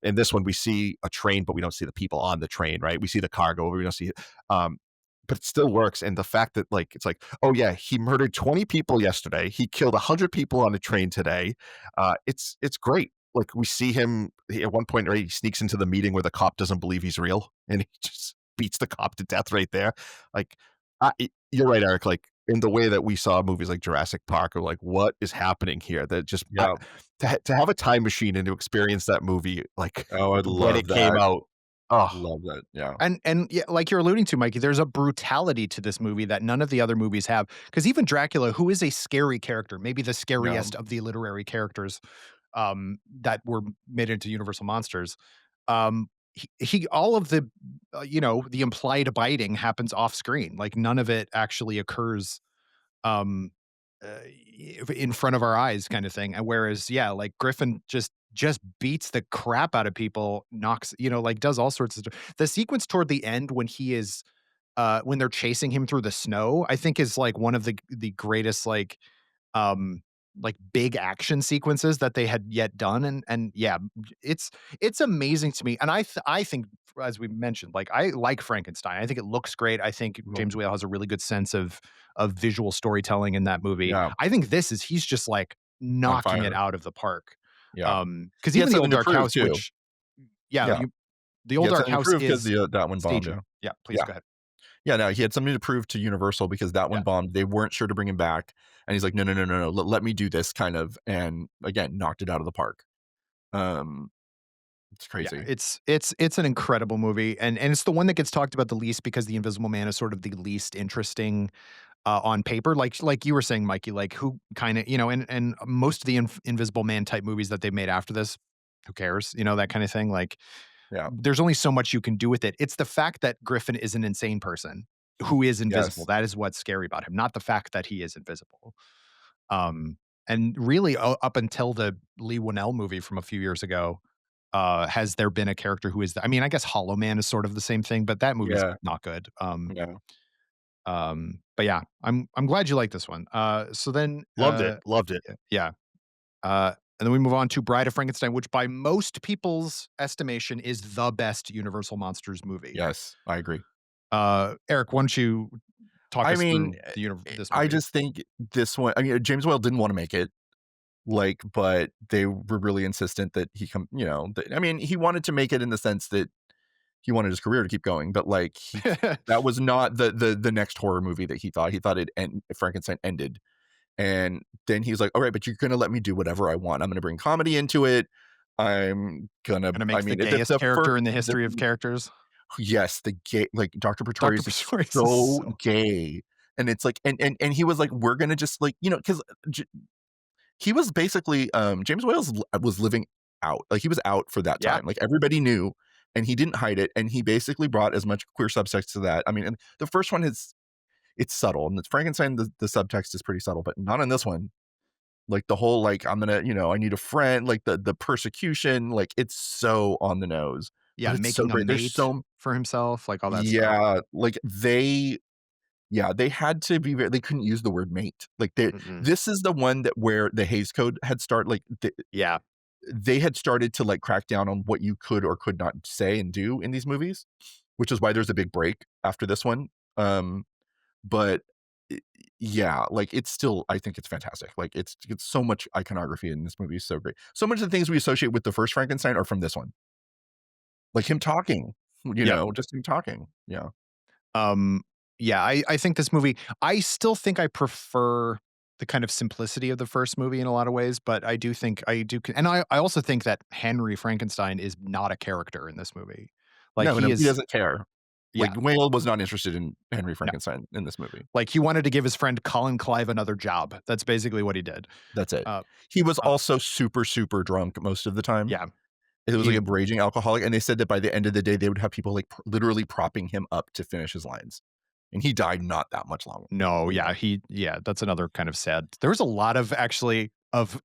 In this one, we see a train, but we don't see the people on the train, right? We see the cargo, but we don't see it. But it still works. And the fact that, like, it's like, oh yeah, he murdered 20 people yesterday. He killed 100 people on a train today. It's great. Like, we see him at one point, right? He sneaks into the meeting where the cop doesn't believe he's real, and he just beats the cop to death right there. Like, you're right, Eric. Like, in the way that we saw movies like Jurassic Park, or like, what is happening here? That just Yeah. to have a time machine and to experience that movie, like, Oh, I'd when love it came that. out. Oh, Love that. Yeah. And yeah, like you're alluding to, Mikey, there's a brutality to this movie that none of the other movies have. Because even Dracula, who is a scary character, maybe the scariest of the literary characters that were made into Universal monsters, he all of the the implied biting happens off screen. Like, none of it actually occurs um uh, in front of our eyes, kind of thing. And whereas, yeah, like Griffin just beats the crap out of people, knocks, like, does all sorts of stuff. The sequence toward the end when he is when they're chasing him through the snow, I think is like one of the greatest um big action sequences that they had yet done. And yeah, it's amazing to me. And I think, as we mentioned, like, I like Frankenstein. I think it looks great. I think James Whale has a really good sense of visual storytelling in that movie. Yeah. I think he's just like On knocking it fire. out of the park. Yeah. Because He had even the something old to Dark prove House, too. which yeah, Yeah. the He old had Dark something to House prove because is that one bombed, staging. yeah. Yeah, please Yeah. go ahead. Yeah, no, he had something to prove to Universal because that one Yeah. bombed. They weren't sure to bring him back, and he's like, "No, no, no, no, no. Let me do this," kind of, and again, knocked it out of the park. Um, it's Yeah, crazy. it's an incredible movie, and it's the one that gets talked about the least because The Invisible Man is sort of the least interesting on paper. Like you were saying, Mikey, like, who kind of, and most of the Invisible Man type movies that they've made after this, who cares, that kind of thing. Like, Yeah. there's only so much you can do with it. It's the fact that Griffin is an insane person who is invisible. Yes. That is what's scary about him, not the fact that he is invisible. Um, and really, up until the Lee Winnell movie from a few years ago, has there been a character who is? I mean, I guess Hollow Man is sort of the same thing, but that movie's Yeah. not good. Yeah. But yeah, I'm glad you like this one. So then, loved it. yeah. And then we move on to Bride of Frankenstein, which by most people's estimation is the best Universal Monsters movie. Yes, I agree. Eric, why don't you talk I us mean, through this movie? I just think this one. I mean, James Whale didn't want to make it, like, but they were really insistent that he come. I mean, he wanted to make it in the sense that he wanted his career to keep going, but like that was not the next horror movie that he thought. He thought Frankenstein ended. And then he's like, all right, but you're going to let me do whatever I want. I'm going to bring comedy into it. I'm gonna, Gonna I make the mean, gayest character in the the, history of characters. yes, the gay, like Dr. Dr. Pretorius is Pistorius is so so gay. And it's like, and he was like, we're going to just like, cause he was basically, James Wales was living out, like he was out for that yeah, time. Like everybody knew, and he didn't hide it. And he basically brought as much queer subtext to that. I mean, and the first one is, it's subtle, and it's Frankenstein. The subtext is pretty subtle, but not in this one. Like the whole, like, I'm gonna, I need a friend, like the persecution, like it's so on the nose, yeah, but it's so making a great. There's mate so, for himself, like all that stuff. yeah, like they had to be they couldn't use the word mate. Like Mm-mm. this is the one that where the Hays Code had started, like Yeah, they had started to like crack down on what you could or could not say and do in these movies, which is why there's a big break after this one. But I yeah, like, it's still, I think it's fantastic. Like, it's so much iconography in this movie is so great. So much of the things we associate with the first Frankenstein are from this one. Like him talking, yeah. just him talking. Yeah. Um, yeah, I think this movie, I still think I prefer the kind of simplicity of the first movie in a lot of ways, but I do think and I also think that Henry Frankenstein is not a character in this movie. Like No, he no, he is, doesn't care. yeah, Like, Whale was not interested in Henry no. Frankenstein in this movie. Like he wanted to give his friend Colin Clive another job. That's basically what he did. That's it. Uh, He was uh, also super, super drunk most of the time. yeah, It was like he a raging alcoholic, and they said that by the end of the day, they would have people, like, literally propping him up to finish his lines, and he died not that much long no, later. yeah, that's another kind of sad. There was a lot of actually of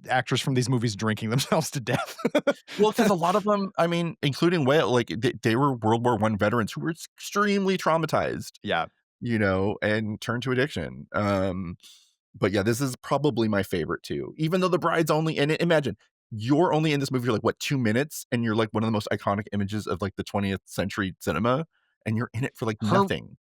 actors from these movies drinking themselves to death. Well, because a lot of them, I mean, including Whale, like, they were World War I veterans who were extremely traumatized, Yeah. and turned to addiction. But yeah, this is probably my favorite too. Even though the bride's only in it, imagine you're only in this movie for like what 2 minutes, and you're like one of the most iconic images of like the 20th century cinema, and you're in it for like Her nothing.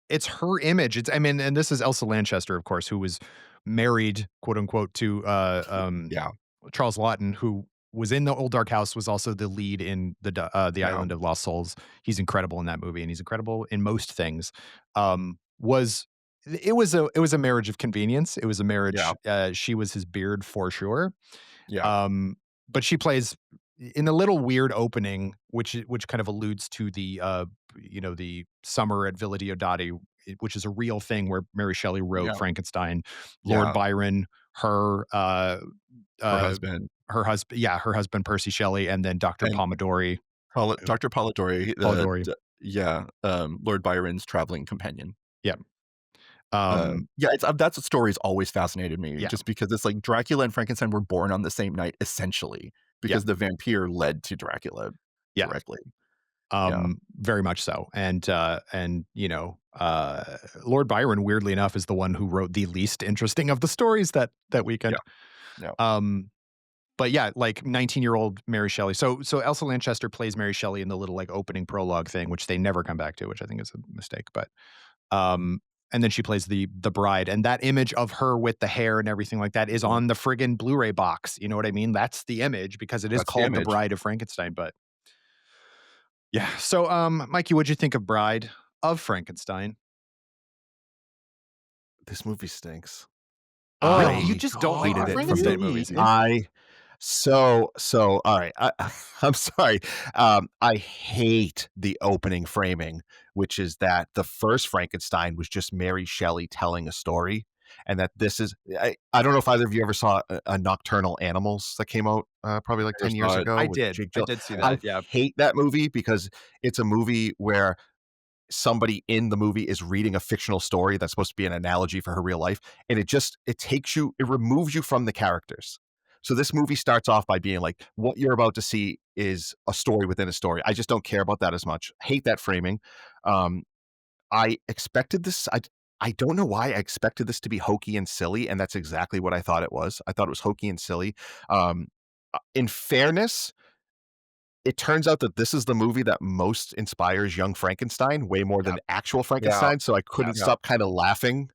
It's her image. I mean, and this is Elsa Lanchester, of course, who was married, quote unquote, to Yeah, Charles Laughton, who was in the Old Dark House, was also the lead in the yeah, Island of Lost Souls. He's incredible in that movie, and he's incredible in most things. Was it was a marriage of convenience. It was a yeah, marriage. She was his beard for sure. yeah, Um, but she plays in a little weird opening, which kind of alludes to the summer at Villa Diodati, which is a real thing where Mary Shelley wrote yeah, Frankenstein, Lord yeah. Byron, her Her uh husband her husband Percy Shelley, and then Dr. and Pomodori. Dr. Polidori, Polidori. yeah, Lord Byron's traveling companion. Yeah. Um, Yeah, it's that story's always fascinated me, yeah. just because it's like Dracula and Frankenstein were born on the same night, essentially, Yeah. because the vampire led to Dracula Yeah. directly. Yeah, Very much so. Lord Byron, weirdly enough, is the one who wrote the least interesting of the stories that yeah, weekend. yeah, Um, but yeah, like 19-year-old Mary Shelley. So Elsa Lanchester plays Mary Shelley in the little like opening prologue thing, which they never come back to, which I think is a mistake. But um, and then she plays the bride, and that image of her with the hair and everything like that is mhm. on the friggin' Blu-ray box. You know what I mean? That's the image because it is That's the called The image. Bride of Frankenstein. But yeah. So Mikey, what'd you think of Bride of Frankenstein? This movie stinks. Really? You I just don't like the hated it from Frankenstein the movies, eh? I all right. I'm sorry. I hate the opening framing, which is that the first Frankenstein was just Mary Shelley telling a story, and that this is I don't know if either of you ever saw a Nocturnal Animals that came out probably like Never 10 years saw it. ago I with did. Jake I Jill. did see I that. Yeah. hate that movie because it's a movie where somebody in the movie is reading a fictional story that's supposed to be an analogy for her real life, and it removes you from the characters. So this movie starts off by being like, what you're about to see is a story within a story. I just don't care about that as much. Hate that framing. um I expected this. I don't know why I expected this to be hokey and silly, and that's exactly what I thought it was. I thought it was hokey and silly. In fairness, it turns out that this is the movie that most inspires Young Frankenstein, way more Yeah. than actual Yeah, Frankenstein, so I couldn't yeah. stop kinda laughing.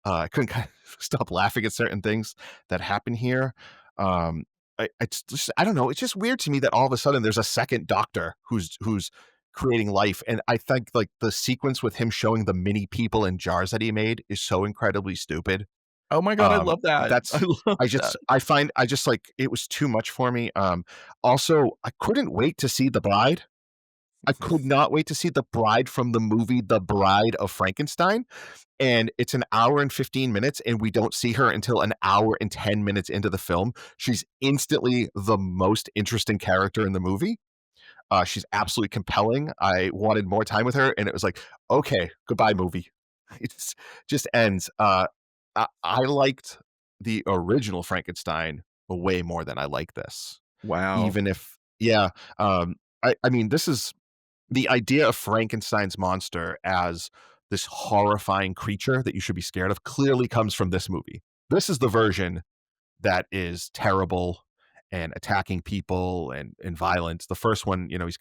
I couldn't kind of stop laughing at certain things that happen here. It's just I don't know, it's just weird to me that all of a sudden there's a second doctor who's creating life, and I think, like, the sequence with him showing the mini people in jars that he made is so incredibly stupid. Oh my god, I love that. I That's love that. I just like it was too much for me. Also, I couldn't wait to see The Bride. I could not wait to see The Bride from the movie The Bride of Frankenstein. And it's an hour and 15 minutes, and we don't see her until an hour and 10 minutes into the film. She's instantly the most interesting character in the movie. She's absolutely compelling. I wanted more time with her, and it was like, okay, goodbye, movie. It just ends. I liked the original Frankenstein way more than I like this. Wow. Even if, yeah, I mean, this is the idea of Frankenstein's monster as this horrifying creature that you should be scared of clearly comes from this movie. This is the version that is terrible and attacking people and violent. The first one, you know, he's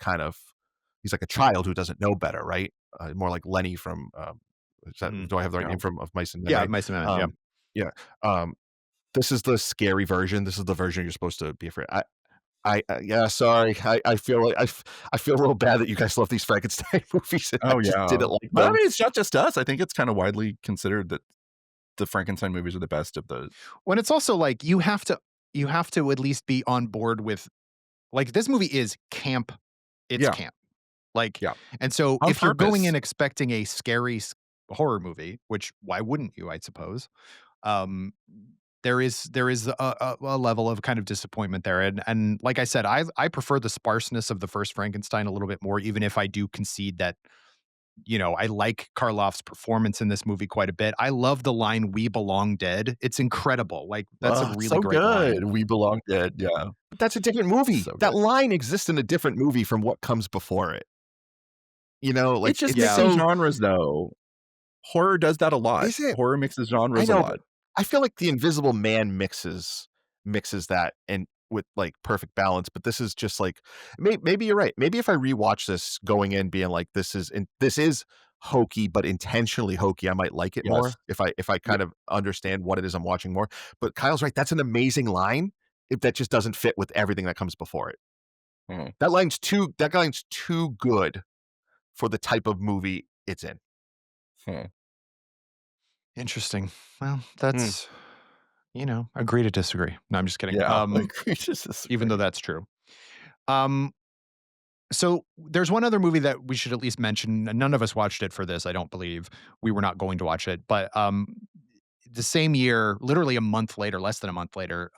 like a child who doesn't know better, right? More like Lenny from do I have the right Yeah. name from of Mice and Men? Yeah, Right? Mice and Men. Yeah. Yeah. This is the scary version. This is the version you're supposed to be afraid. Yeah, sorry. I feel like I feel a little bad that you guys love these Frankenstein movies, and I Oh just yeah. didn't like But I them. mean, it's not just us. I think it's kind of widely considered that the Frankenstein movies are the best of those. When it's also like you have to at least be on board with, like, this movie is camp. It's Yeah. camp. Like, Yeah. and so On if you're going in purpose. expecting a scary horror movie, which why wouldn't you, I suppose? Um, there is a level of kind of disappointment there, and like I said, I prefer the sparseness of the first Frankenstein a little bit more, even if I do concede that, you know, I like Karloff's performance in this movie quite a bit. I love the line "We belong dead." It's incredible. Like, that's a Oh, really so great line. good. We Belong Dead. Yeah. But that's a different movie. So That good. line exists in a different movie from what comes before it. You know, It's like just it's mixing so genres though. Horror does that a lot. is it? Horror mixes I genres a know, lot. but I feel like The Invisible Man mixes that and with like perfect balance. But this is just like maybe you're right. Maybe if I rewatch this going in being like this is hokey but intentionally hokey, I might like it more Yes. if I kind of understand what it is I'm watching more. But Kyle's right. That's an amazing line. That just doesn't fit with everything that comes before it. Mhm. That line's too good for the type of movie it's in. Hmm. Interesting. Well, Hmm. that's, you know, agree to disagree. No, I'm just kidding. Yeah. Egregious is Even though great. that's true. Um, so there's one other movie that we should at least mention. None of us watched it for this, I don't believe. We were not going to watch it, but the same year, literally a month later, less than a month later,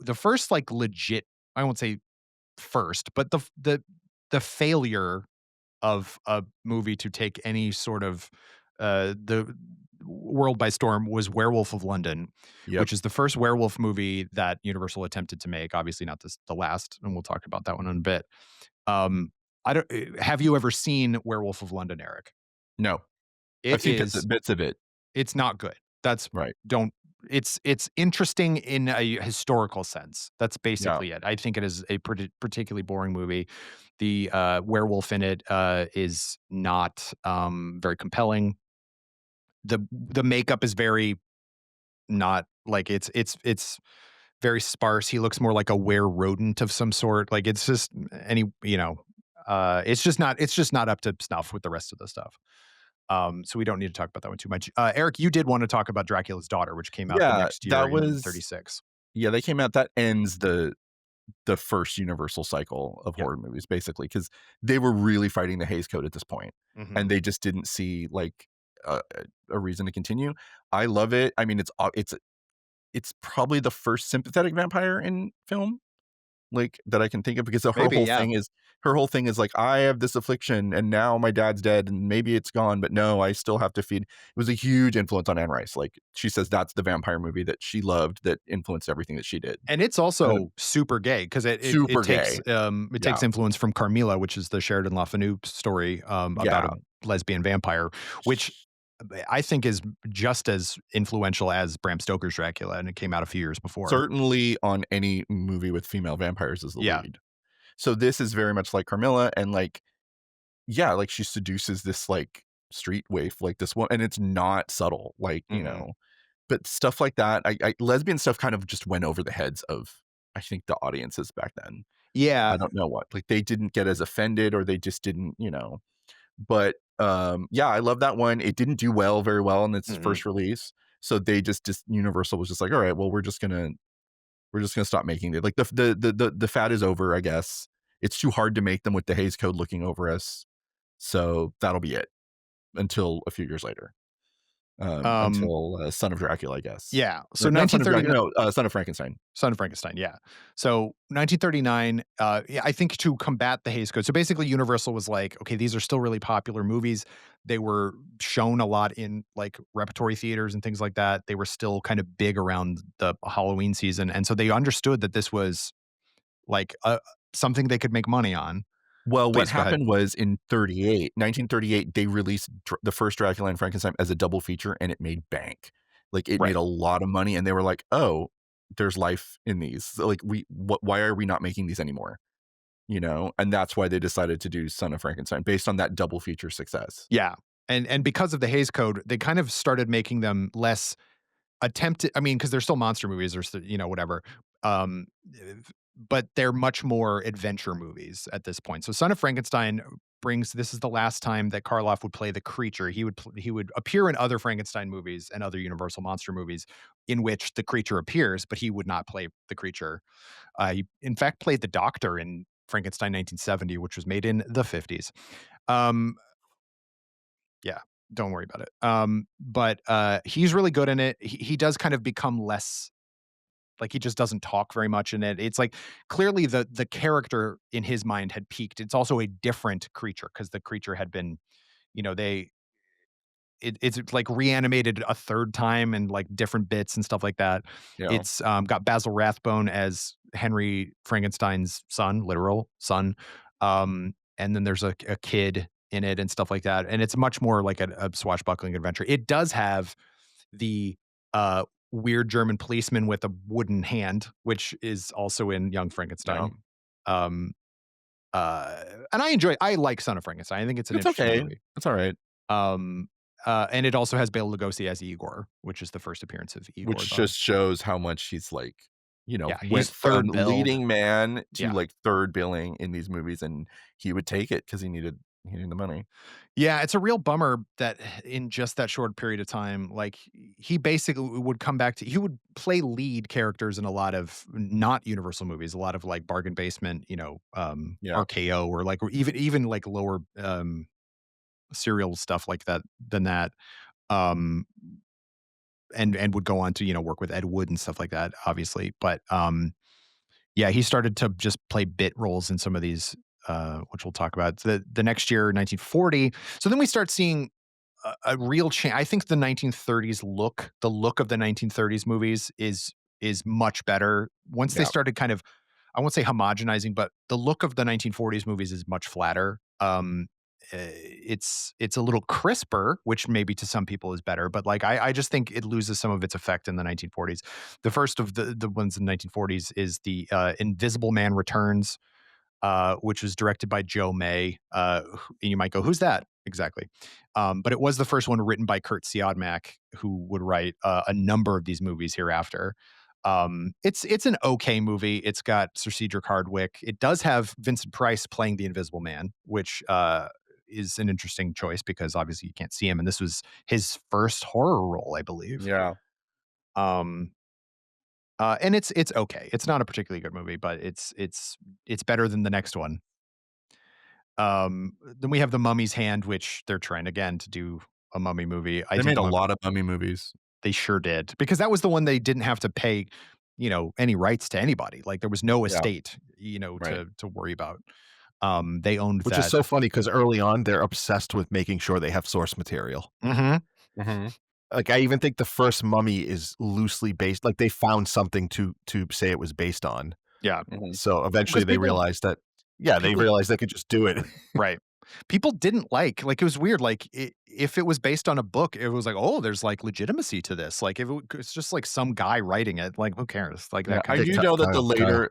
the first like legit, I won't say first, but the failure of a movie to take any sort of the world by storm was Werewolf of London, Yep. which is the first werewolf movie that Universal attempted to make. Obviously, not the last, and we'll talk about that one in a bit. I don't. Have you ever seen Werewolf of London, Eric? No. I've It seen is. bits of it. It's not good. That's Right. don't. It's interesting in a historical sense. That's Yeah. basically it. I think it is a particularly boring movie. The werewolf in it is not very compelling. The makeup is very not like it's very sparse. He looks more like a were rodent of some sort. Like, it's just any, you know, it's just not up to snuff with the rest of the stuff. So we don't need to talk about that one too much. Eric, you did want to talk about Dracula's Daughter, which came out the Yeah. next year That in was 36. Yeah, they came out that ends the first Universal cycle of Yeah. horror movies, basically, because they were really fighting the Hays Code at this point, Mhm. and they just didn't see like a reason to continue. I love it. I mean, it's probably the first sympathetic vampire in film, like that I can think of, because Maybe, yeah. her whole thing is like, I have this affliction and now my dad's dead and maybe it's gone, but no, I still have to feed. It was a huge influence on Anne Rice. Like, she says that's the vampire movie that she loved that influenced everything that she did. And it's also super gay because it Super takes gay. it takes influence from Carmilla, which is the Sheridan Le Fanu story about a lesbian vampire, which I think is just as influential as Bram Stoker's Dracula, and it came out a few years before. Certainly on any movie with female vampires as the Yeah. lead. So this is very much like Carmilla, and like, yeah, like she seduces this like street waif, like this one, and it's not subtle, like, you Mhm. know, but stuff like that. I lesbian stuff kind of just went over the heads of, I think, the audiences back then. Yeah. I don't know what, like, they didn't get as offended, or they just didn't, you know. But yeah, I love that one. It didn't do very well in its Mhm. first release. So they just Universal was just like, all right, well, we're just gonna stop making it. Like the fad is over, I guess. It's too hard to make them with the Hays Code looking over us. So that'll be it until a few years later. Until Son of Dracula, I guess. Yeah. So No, not Son of 1939. Dracula, no, Son of Frankenstein. Son of Frankenstein, yeah. So 1939, yeah, I think to combat the Hays Code. So basically, Universal was like, okay, these are still really popular movies. They were shown a lot in like repertory theaters and things like that. They were still kind of big around the Halloween season, and so they understood that this was like something they could make money on. Well, what Please go ahead. happened was in 1938, they released the first Dracula and Frankenstein as a double feature, and it made bank. Like it Right. made a lot of money, and they were like, "Oh, there's life in these. So, like why are we not making these anymore?" You know, and that's why they decided to do Son of Frankenstein based on that double feature success. Yeah. And because of the Hays Code, they kind of started making them less attempted. I mean, because they're still monster movies or whatever. Um, but they're much more adventure movies at this point. So Son of Frankenstein this is the last time that Karloff would play the creature. He would appear in other Frankenstein movies and other Universal monster movies in which the creature appears, but he would not play the creature. He in fact played the Doctor in Frankenstein 1970, which was made in the 50s. Um, yeah, don't worry about it. But he's really good in it. He does kind of become less like he just doesn't talk very much in it. It's like clearly the character in his mind had peaked. It's also a different creature because the creature had been, it's like reanimated a third time and like different bits and stuff like that. Yeah. It's got Basil Rathbone as Henry Frankenstein's son, literal son. And then there's a kid in it and stuff like that. And it's much more like a swashbuckling adventure. It does have the weird German policeman with a wooden hand, which is also in Young Frankenstein. Um, and I like Son of Frankenstein. I think it's an It's interesting okay. movie. It's all right. And it also has Bela Lugosi as Igor, which is the first appearance of Igor. Which just shows how much he's like, Yeah, went he's from third billed. leading man to Yeah. like third billing in these movies, and he would take it because he needed the money. Yeah, it's a real bummer that in just that short period of time, like he basically would come back he would play lead characters in a lot of not Universal movies, a lot of like Bargain Basement, RKO or like or even like lower serial stuff like that than that. Um and would go on to, work with Ed Wood and stuff like that, obviously. But yeah, he started to just play bit roles in some of these, which we'll talk about. The next year, 1940. So then we start seeing a real change. I think the 1930s the look of the 1930s movies is much better. Once they Yeah. started kind of, I won't say homogenizing, but the look of the 1940s movies is much flatter. It's a little crisper, which maybe to some people is better, but like I just think it loses some of its effect in the 1940s. The first of the ones in the 1940s is the Invisible Man Returns, which was directed by Joe May. And you might go, who's that? Exactly. But it was the first one written by Kurt Siodmak, who would write a number of these movies hereafter. It's an okay movie. It's got Sir Cedric Hardwicke. It does have Vincent Price playing the Invisible Man, which is an interesting choice because obviously you can't see him, and this was his first horror role, I believe. Yeah. And it's okay. It's not a particularly good movie, but it's better than the next one. Then we have The Mummy's Hand, which they're trying again to do a mummy movie. They made a lot of mummy movies. They sure did, because that was the one they didn't have to pay, any rights to anybody. Like there was no estate, Right. to worry about. They owned Which that. is so funny because early on they're obsessed with making sure they have source material. Mm-hmm. Like I even think the first Mummy is loosely based. Like they found something to say it was based on. Yeah. So eventually Because they realized that. Yeah, they realized they could just do it. Right. People didn't like it was weird. Like if it was based on a book, it was like, oh, there's like legitimacy to this. Like if it's just like some guy writing it, like who cares? Like that I kind do of. know that the later.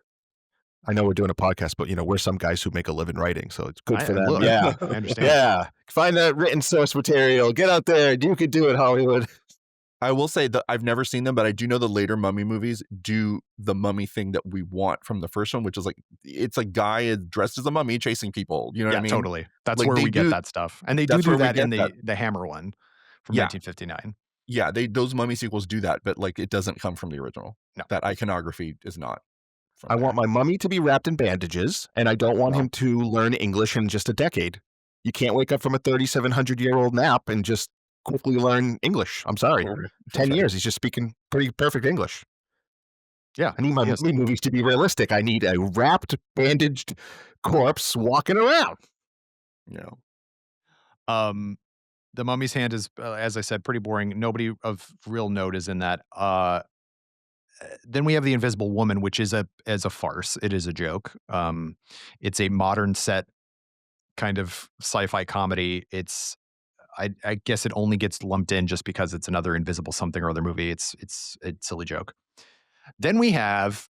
I know we're doing a podcast, but we're some guys who make a living writing, so it's good for them. Look, Yeah, I understand. yeah. Find that written source material. Get out there. You could do it, Hollywood. I will say that I've never seen them, but I do know the later mummy movies do the mummy thing that we want from the first one, which is like it's a guy dressed as a mummy chasing people. You know what I mean? Totally. That's Like, where they we get do- that stuff, and they that's do where we that get in that. the Hammer one from Yeah. 1959. Yeah, those Mummy sequels do that, but like it doesn't come from the original. No. That iconography is not from I there. want my mummy to be wrapped in bandages, and I don't want No. him to learn English in just a decade. You can't wake up from a 3,700-year-old nap and just quickly learn English. I'm sorry. 10 Right. years, he's just speaking pretty perfect English. Yeah, I need my Yes. movies to be realistic. I need a wrapped, bandaged corpse walking around. Yeah. The Mummy's Hand is, as I said, pretty boring. Nobody of real note is in that. Then we have The Invisible Woman, which is a farce. It is a joke. It's a modern set kind of sci-fi comedy. It's I guess it only gets lumped in just because it's another invisible something or other movie. It's a silly joke. Then we have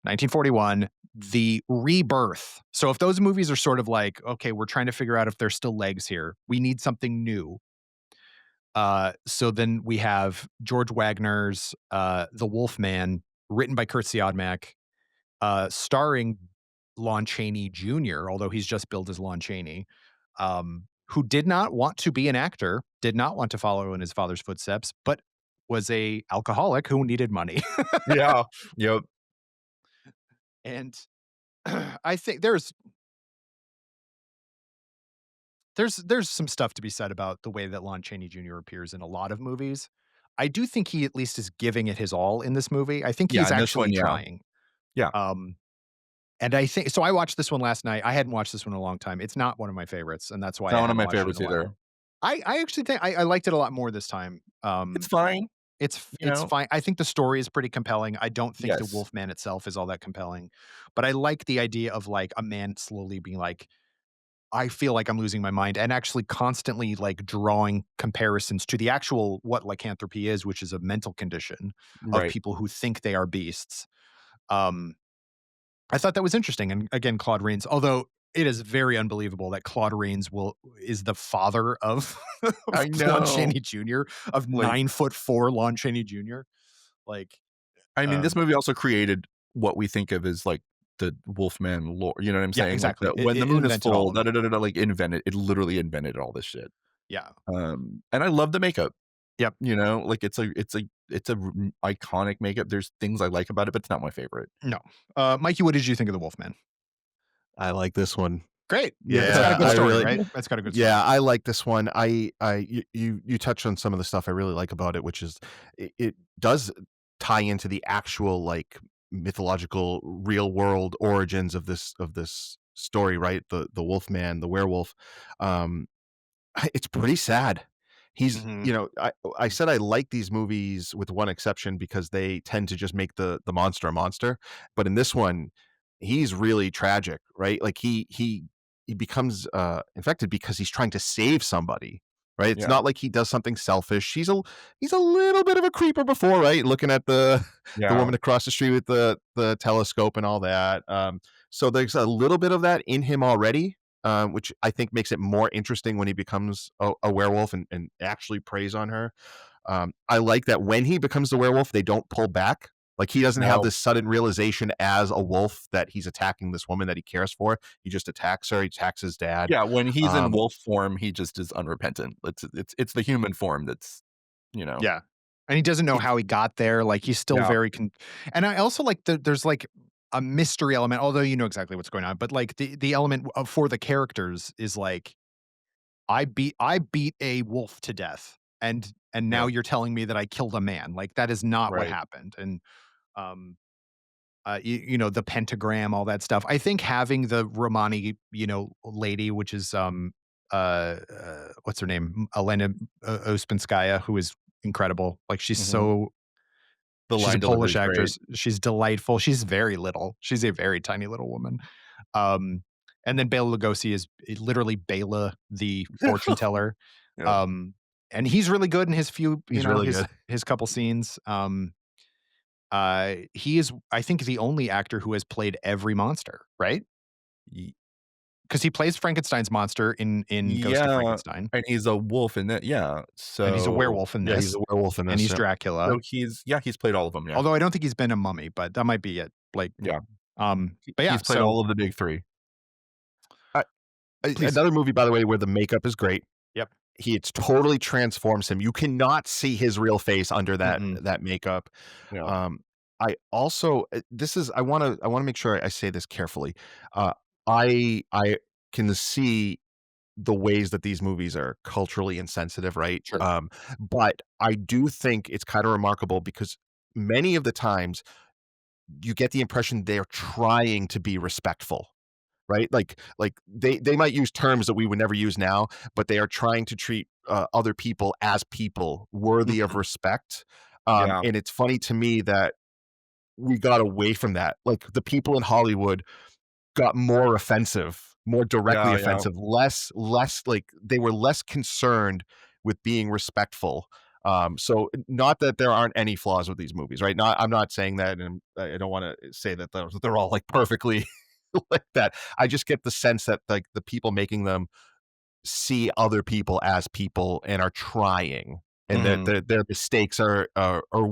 1941, The Rebirth. So if those movies are sort of like, okay, we're trying to figure out if there's still legs here. We need something new. So then we have George Wagner's The Wolfman, written by Kurt Siodmak, starring Lon Chaney Jr., although he's just billed as Lon Chaney, who did not want to be an actor, did not want to follow in his father's footsteps, but was a alcoholic who needed money. Yeah. Yep. And I think there's some stuff to be said about the way that Lon Chaney Jr. appears in a lot of movies. I do think he at least is giving it his all in this movie. I think Yeah, he's in this one, actually yeah. trying. Yeah. And I think so. I watched this one last night. I hadn't watched this one in a long time. It's not one of my favorites, and that's why It's I not one of hadn't my watched it favorites in a while. either. I actually think I liked it a lot more this time. It's fine. It's You know? fine. I think the story is pretty compelling. I don't think the Yes. Wolfman itself is all that compelling, but I like the idea of like a man slowly being like, I feel like I'm losing my mind, and actually constantly like drawing comparisons to the actual what lycanthropy is, which is a mental condition of Right. people who think they are beasts. Um, I thought that was interesting. And again, Claude Rains, although it is very unbelievable that Claude Rains is the father of, I of know. Lon Chaney Jr., of Like- 9'4" Lon Chaney Jr. Like, I mean, this movie also created what we think of as like the Wolfman lore. You know what I'm Yeah, saying? exactly. Like when It the moon is invented all full, of it. like invented. It literally invented all this shit. yeah. And I love the makeup. Yep. You know, like it's a iconic makeup. There's things I like about it, but it's not my favorite. No. Mikey, what did you think of The Wolfman? I like this one. Great. Yeah, It's got a good I story, really- right? It's got a good story. Yeah, I like this one. You touched on some of the stuff I really like about it, which is it does tie into the actual like mythological real world origins of this story, right? The Wolfman, the werewolf. It's pretty sad. He's, Mhm. you know, I said I like these movies with one exception because they tend to just make the monster a monster. But in this one, he's really tragic, right? Like he becomes infected because he's trying to save somebody, right? It's Yeah. not like he does something selfish. He's a little bit of a creeper before, right? Looking at the woman across the street with the telescope and all that. So there's a little bit of that in him already, which I think makes it more interesting when he becomes a werewolf and actually preys on her. I like that when he becomes the werewolf, they don't pull back. Like he doesn't have No. this sudden realization as a wolf that he's attacking this woman that he cares for. He just attacks her. He attacks his dad. Yeah, when he's in Um, wolf form, he just is unrepentant. It's the human form that's, you know. Yeah. And he doesn't know how he got there. Like he's still Yeah. very and I also like there's like a mystery element, although you know exactly what's going on, but like the element of for the characters is like I beat a wolf to death and now Yeah. you're telling me that I killed a man. Like that is not what Right. happened. And you know, the pentagram, all that stuff. I think having the Romani, you know, lady, which is what's her name? Elena Ospinskaya, who is incredible. Like she's Mhm. The she's line a Polish delivery is actress. She's delightful. She's very little. She's a very tiny little woman. And then Bela Lugosi is literally Bela, the fortune teller. great. Yeah. And he's really good in his few, He's really his, good. his couple scenes. He is, I think, the only actor who has played every monster, right? Ye- Because he plays Frankenstein's monster in Ghost of Yeah, Frankenstein, and he's a wolf in that. Yeah. So and he's a werewolf in Yeah, this, he's a werewolf in this. and he's yeah. Dracula. So he's played all of them. Yeah. Although I don't think he's been a mummy, but that might be it. Like, Yeah. but yeah, He's played all of the big three. Please. Another movie, by the way, where the makeup is great. Yep. it's totally transforms him. You cannot see his real face under that Mm-mm. makeup. Yeah. I also I want to make sure I say this carefully. I can see the ways that these movies are culturally insensitive, right? Sure. But I do think it's kind of remarkable because many of the times you get the impression they're trying to be respectful, right? Like they might use terms that we would never use now, but they are trying to treat other people as people worthy of Mhm. respect. Yeah. And it's funny to me that we got away from that. Like the people in Hollywood got more offensive, more directly Yeah. Yeah. offensive, less like they were less concerned with being respectful. So not that there aren't any flaws with these movies, right? Not I'm not saying that, and I don't want to say that they're all like perfectly like that. I just get the sense that like the people making them see other people as people and are trying, and that Mhm. their mistakes are they're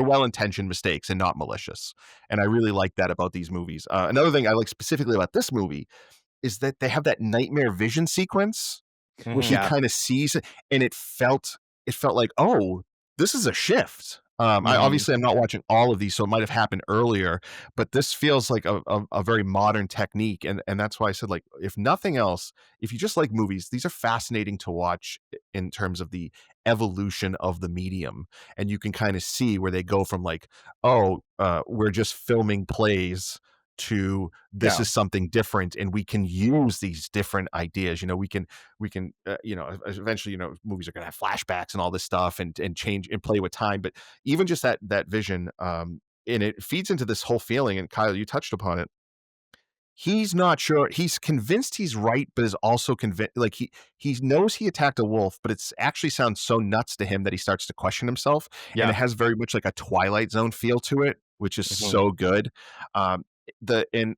well intentioned mistakes and not malicious. And I really like that about these movies. Another thing I like specifically about this movie is that they have that nightmare vision sequence where he Mhm. Yeah. kind of sees it, and it felt like, oh, this is a shift. I Mhm. obviously I'm not watching all of these, so it might have happened earlier, but this feels like a very modern technique, and that's why I said, like, if nothing else, if you just like movies, these are fascinating to watch in terms of the evolution of the medium, and you can kind of see where they go from like, oh, we're just filming plays to this Yeah. is something different, and we can use these different ideas. We can eventually, movies are going to have flashbacks and all this stuff, and change and play with time. But even just that vision, and it feeds into this whole feeling, and Kyle, you touched upon it. He's not sure, he's convinced he's right, but is also convinced, like, he knows he attacked a wolf, but it's actually sounds so nuts to him that he starts to question himself. And it Yeah. has very much like a Twilight Zone feel to it, which is Mhm. so good. Um the and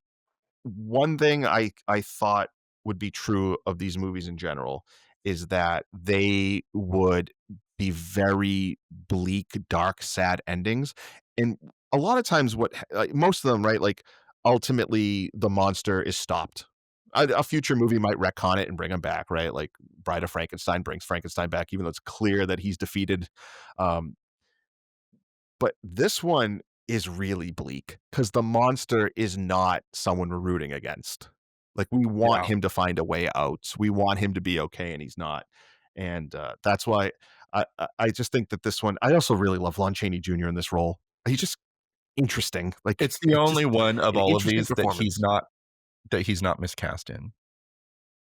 one thing I thought would be true of these movies in general is that they would be very bleak, dark, sad endings. And a lot of times, like, most of them, right? Like, ultimately, the monster is stopped. A future movie might retcon it and bring him back, right? Like Bride of Frankenstein brings Frankenstein back, even though it's clear that he's defeated. Um, but this one is really bleak because the monster is not someone we're rooting against. Like, we want Yeah. him to find a way out. We want him to be okay, and he's not. And that's why I just think that this one. I also really love Lon Chaney Jr. in this role. He's just interesting. Like, It's the it's only just one of an all of interesting these performance. that he's not miscast in.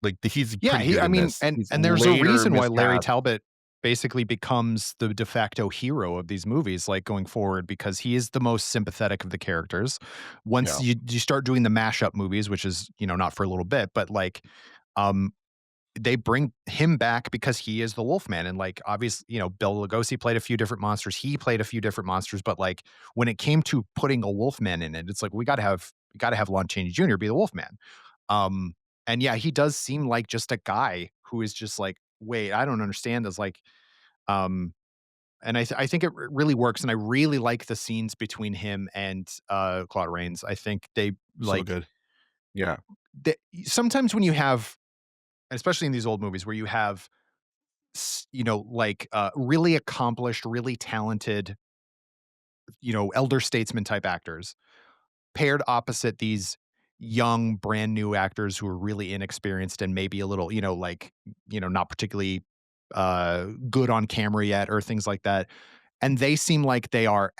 Like he's Yeah, pretty good I in mean, this. and He's there's a later reason why Larry miscast. Talbot basically becomes the de facto hero of these movies, like, going forward, because he is the most sympathetic of the characters. Once Yeah. you start doing the mashup movies, which is, not for a little bit, but, like, um, they bring him back because he is the Wolfman, and, like, obviously, Bill Lugosi played a few different monsters, he played a few different monsters, but, like, when it came to putting a Wolfman in it, it's like, we gotta have Lon Chaney Jr. be the Wolfman. Um, and yeah, he does seem like just a guy who is just like, "Wait, I don't understand this," like, um, and I think it really works, and I really like the scenes between him and, Claude Rains. I think they, So like, good. Yeah. the sometimes when you have, especially in these old movies where you have like, really accomplished, really talented, elder statesman type actors paired opposite these young, brand new actors who are really inexperienced and maybe a little, like, not particularly good on camera yet or things like that. And they seem like they are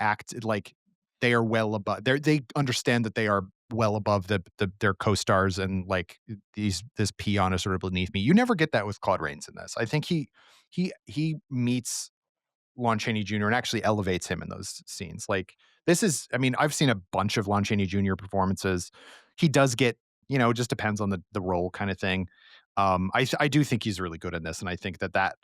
well above they understand that they are well above their co-stars, and like this peon is sort of beneath me. You never get that with Claude Rains in this. I think he meets Lon Chaney Jr. and actually elevates him in those scenes. Like, this is, I mean, I've seen a bunch of Lon Chaney Jr. performances. He does get, it just depends on the role kind of thing. I do think he's really good in this, and I think that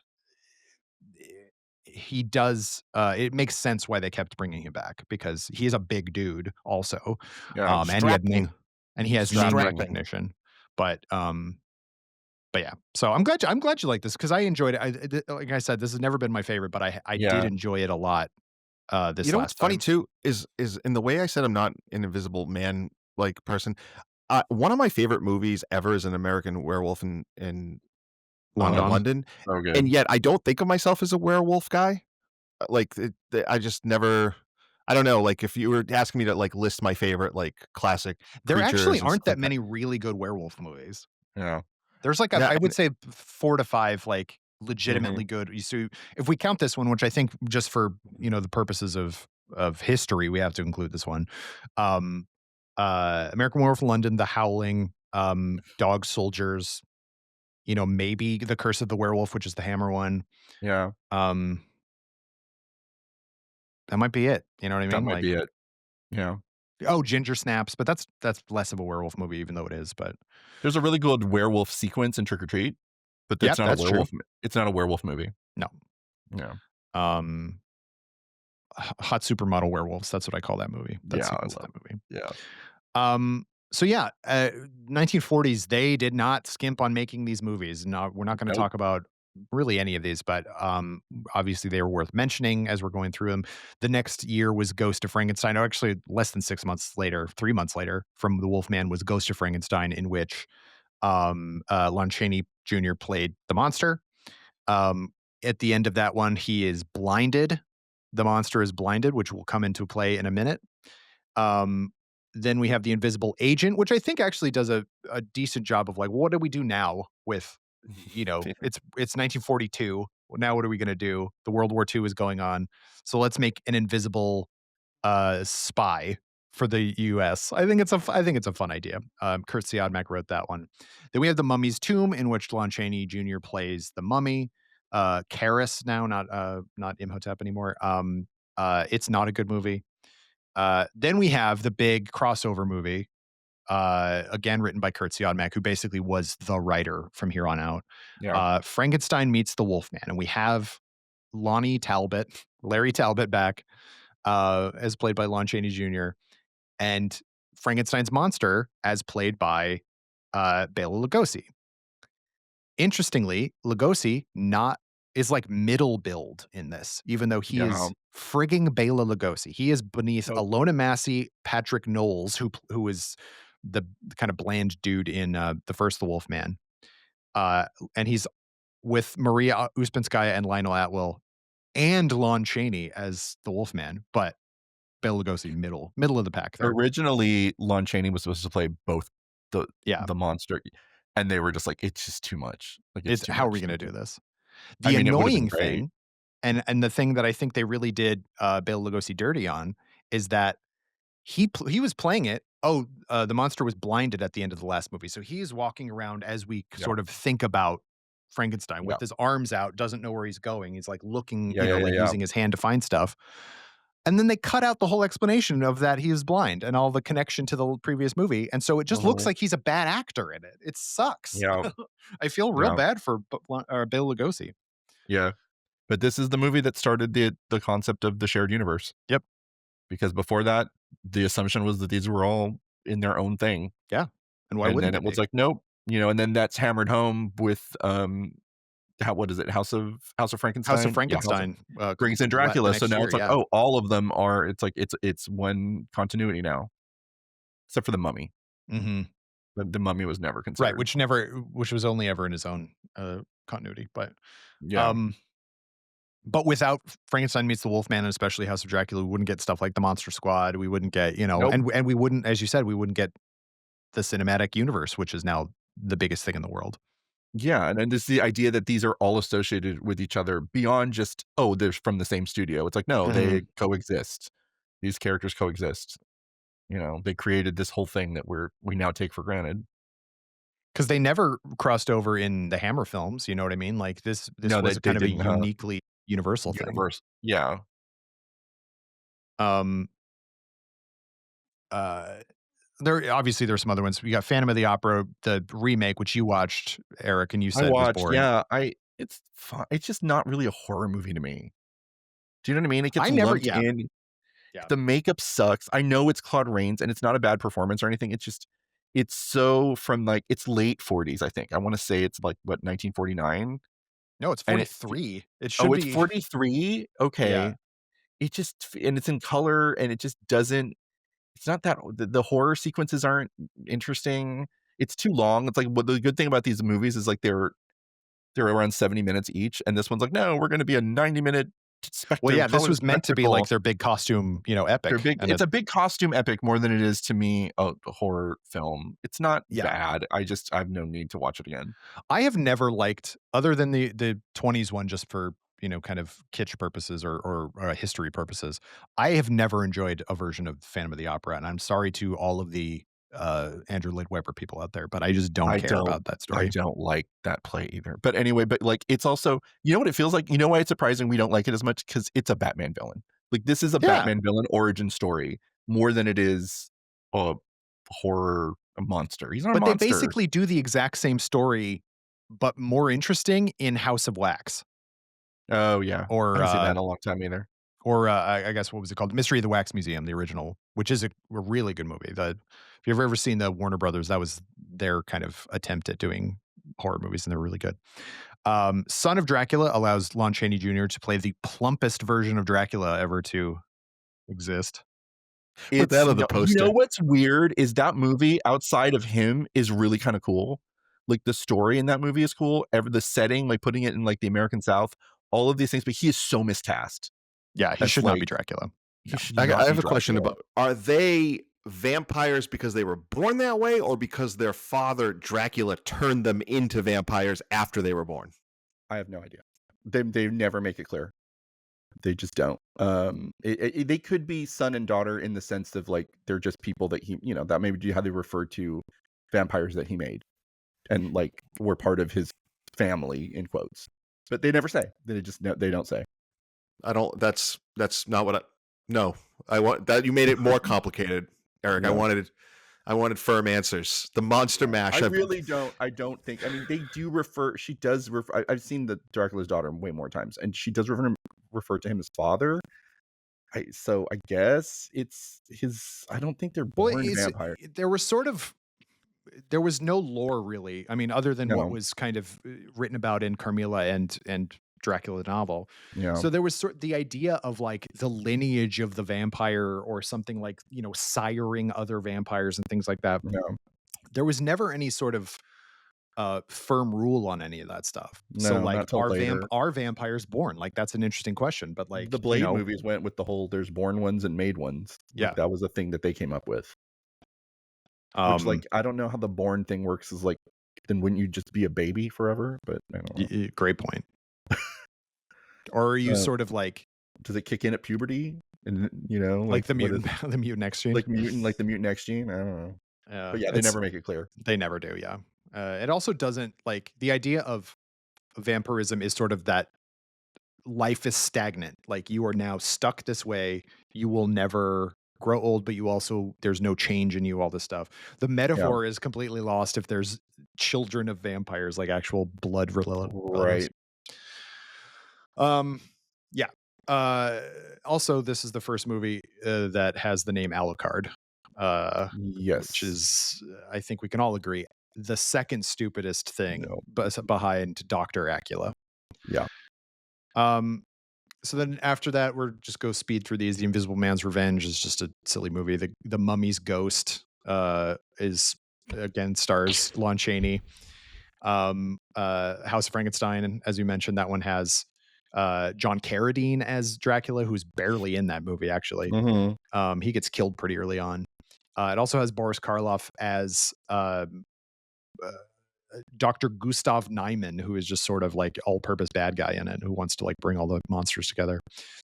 he does. It makes sense why they kept bringing him back because he is a big dude, also, Yeah. and he had Strapping. and he has name Strapping. recognition. But yeah, so I'm glad you like this because I enjoyed it. Like I said, this has never been my favorite, but I did Yeah. enjoy it a lot You this know what's last funny time. too is in the way I said I'm not an invisible man like person. One of my favorite movies ever is an American Werewolf in London. London, So and good. yet I don't think of myself as a werewolf guy. Like, I just never I don't know, like, if you were asking me to, like, list my favorite, like, classic There actually creatures and aren't stuff that like that. many really good werewolf movies. Yeah. There's like Yeah, I and would say 4 to 5 like Mhm. legitimately good. So if we count this one, which I think just for, the purposes of history, we have to include this one. Um American Werewolf in London, The Howling, Dog Soldiers, maybe The Curse of the Werewolf, which is the Hammer one. Yeah. Um that might be it. You know what I That mean? might be Like, it. Yeah. oh, Ginger Snaps, but that's less of a werewolf movie, even though it is. But There's a really good werewolf sequence in Trick or Treat, but that's yep, not a that's true. werewolf. It's not a werewolf movie. No. Yeah. Um Hot Supermodel Werewolves. That's what I call that movie. That Yeah. I sequence of love. that movie. Yeah. So yeah, 1940s, they did not skimp on making these movies. No, we're not going to Nope. talk about really any of these, but obviously they were worth mentioning as we're going through them. The next year was Ghost of Frankenstein. Or actually, less than 6 months later, 3 months later, from The Wolfman was Ghost of Frankenstein, in which Lon Chaney Jr. played the monster. Um, at the end of that one, he is blinded. The monster is blinded, which will come into play in a minute. Um, then we have the Invisible Agent, which I think actually does a decent job of like, what do we do now with, it's 1942. Well, now what are we going to do? The World War II is going on, so let's make an invisible spy for the U.S. I think it's a fun idea. Kurt Siodmak wrote that one. Then we have the Mummy's Tomb, in which Lon Chaney Jr. plays the mummy. Karis now, not Imhotep anymore. It's not a good movie. Then we have the big crossover movie, again written by Kurt Siodmak, who basically was the writer from here on out. Yeah. Frankenstein meets the Wolfman, and we have Larry Talbot back, as played by Lon Chaney Jr., and Frankenstein's monster as played by Bela Lugosi. Interestingly, Lugosi is like middle build in this, even though he Yeah. is frigging Bela Lugosi. He is beneath So Alona Massey, Patrick Knowles, who is the kind of bland dude in the first The Wolfman, and he's with Maria Uspinskaya and Lionel Atwill and Lon Chaney as the Wolfman, but Bela Lugosi middle of the pack there. originally, Lon Chaney was supposed to play both the Yeah, the monster, and they were just like, it's just too much. Like it's it's too how are much. we going to do this? I The mean, it would have been annoying great. thing, and the thing that I think they really did Bela Lugosi dirty on, is that he was playing it. Oh, the monster was blinded at the end of the last movie, so he is walking around as we Yeah. sort of think about Frankenstein Yeah. with his arms out, doesn't know where he's going. He's like looking, Yeah. Yeah. Yeah. like Yeah. using his hand to find stuff. And then they cut out the whole explanation of that he is blind and all the connection to the previous movie, and so it just looks Mhm. like he's a bad actor in it. It sucks. Yeah. I feel real Yeah. bad for Bela Lugosi. Yeah. But this is the movie that started the concept of the shared universe. Yep. Because before that, the assumption was that these were all in their own thing. Yeah. And why And wouldn't then they it was be? like, nope. And then that's hammered home with what is it? House of Frankenstein? House of Yeah, Frankenstein, Frankenstein the Dracula. So next now year, it's like, yeah. oh, all of them are it's one continuity now. Except for the mummy. Mhm. The mummy was never Right, considered. which was only ever in his own, continuity, Yeah. um, but without Frankenstein meets the Wolfman, and especially House of Dracula, we wouldn't get stuff like the Monster Squad, we wouldn't get, Nope. and we wouldn't, as you said, we wouldn't get the cinematic universe, which is now the biggest thing in the world. Yeah, and just the idea that these are all associated with each other beyond just, oh, they're from the same studio. It's like, no, they Mhm. coexist. These characters coexist. They created this whole thing that we now take for granted. 'Cause they never crossed over in the Hammer films, you know what I mean? Like, this No, was a they kind of a didn't, uniquely universal thing. universe. Yeah. Um, uh there's some other ones. We got Phantom of the Opera, the remake, which you watched, Eric, and you I said was watched, boring. yeah, it's fine. It's just not really a horror movie to me. Do you know what I mean? It gets I never lumped yeah, in. yeah. The makeup sucks. I know it's Claude Rains, and it's not a bad performance or anything. It's so from, like, it's late 40s, I think. I wanna say it's, like, what, 1949? No, it's And 43. It oh, should it's be 43? yeah. Okay. And it's in color, and it just doesn't it's not that the horror sequences aren't interesting. It's too long. It's like, what the good thing about these movies is, like, They're around 70 minutes each, and this one's like, no, we're going to be a 90-minute Well, yeah, this color was meant to be like spectacle. their big costume, They're epic. big. And It's a big costume epic more than it is to me a horror film. It's not Yeah. bad. I have no need to watch it again. I have never liked, other than the 20s one, just for kind of kitsch purposes or history purposes. I have never enjoyed a version of Phantom of the Opera, and I'm sorry to all of the Andrew Lloyd Webber people out there, but I just don't care about that I story. don't like that play either. But anyway, like it's also, you know what it feels like? You know why it's surprising we don't like it as much? Because it's a Batman villain. Like this is a Yeah. Batman villain origin story more than it is a horror monster. He's not a But monster. they basically do the exact same story, but more interesting in House of Wax. Oh yeah. Or I haven't seen that in a long time either. Or I guess, what was it called? Mystery of the Wax Museum, the original, which is a really good movie. If you've ever seen the Warner Brothers, that was their kind of attempt at doing horror movies, and they're really good. Son of Dracula allows Lon Chaney Jr. to play the plumpest version of Dracula ever to exist. Put that on the You poster. know what's weird is that movie outside of him is really kind of cool. Like the story in that movie is cool. The setting, like putting it in like the American South, all of these things, but he is so miscast. Yeah, he That's should not like- be Dracula. He should I not have be a question Dracula. about, are they vampires because they were born that way, or because their father Dracula turned them into vampires after they were born? I have no idea. They never make it clear. They just don't. They could be son and daughter in the sense of like they're just people that he, that maybe how they refer to vampires that he made, and like were part of his family in quotes. But they never say. They don't say. I don't. That's not what I. No, I want that. You made it more complicated, Eric. No. I wanted firm answers. The monster mash. I really don't. I don't think. I mean, they do refer. She does refer. I've seen the Dracula's daughter way more times, and she does refer to him as father. So I guess it's his. I don't think they're born vampires. There was no lore really. I mean, other than what No. was kind of written about in Carmilla and Dracula novel. Yeah. So there was the idea of like the lineage of the vampire, or something like, siring other vampires and things like that. No. There was never any sort of firm rule on any of that stuff. No, So not like, till later. are vampires born? Like, that's an interesting question. But like, the Blade movies went with the whole there's born ones and made ones. Yeah. Like, that was a thing that they came up with. Which, like, I don't know how the born thing works. Is like, then wouldn't you just be a baby forever? But I don't know. Great point. Or are you sort of like, does it kick in at puberty? And like the mutant, the mutant X gene? like the mutant X gene? I don't know. But yeah, they never make it clear. They never do. Yeah. It also doesn't, like, the idea of vampirism is sort of that life is stagnant. Like, you are now stuck this way. You will never grow old, but there's no change in you, all this stuff. The metaphor is completely lost if there's children of vampires, like actual blood relatives. Right. Yeah. Also, this is the first movie that has the name Alucard. Yes. Which is, I think we can all agree, the second stupidest thing behind Dr. Acula. Yeah. So then after that, we're just go speed through these. The Invisible Man's Revenge is just a silly movie. The Mummy's Ghost is, again, stars Lon Chaney. House of Frankenstein, as you mentioned, that one has John Carradine as Dracula, who's barely in that movie, actually. Mm-hmm. He gets killed pretty early on. It also has Boris Karloff as Dr. Gustav Niemann, who is just sort of like all-purpose bad guy in it, who wants to like bring all the monsters together.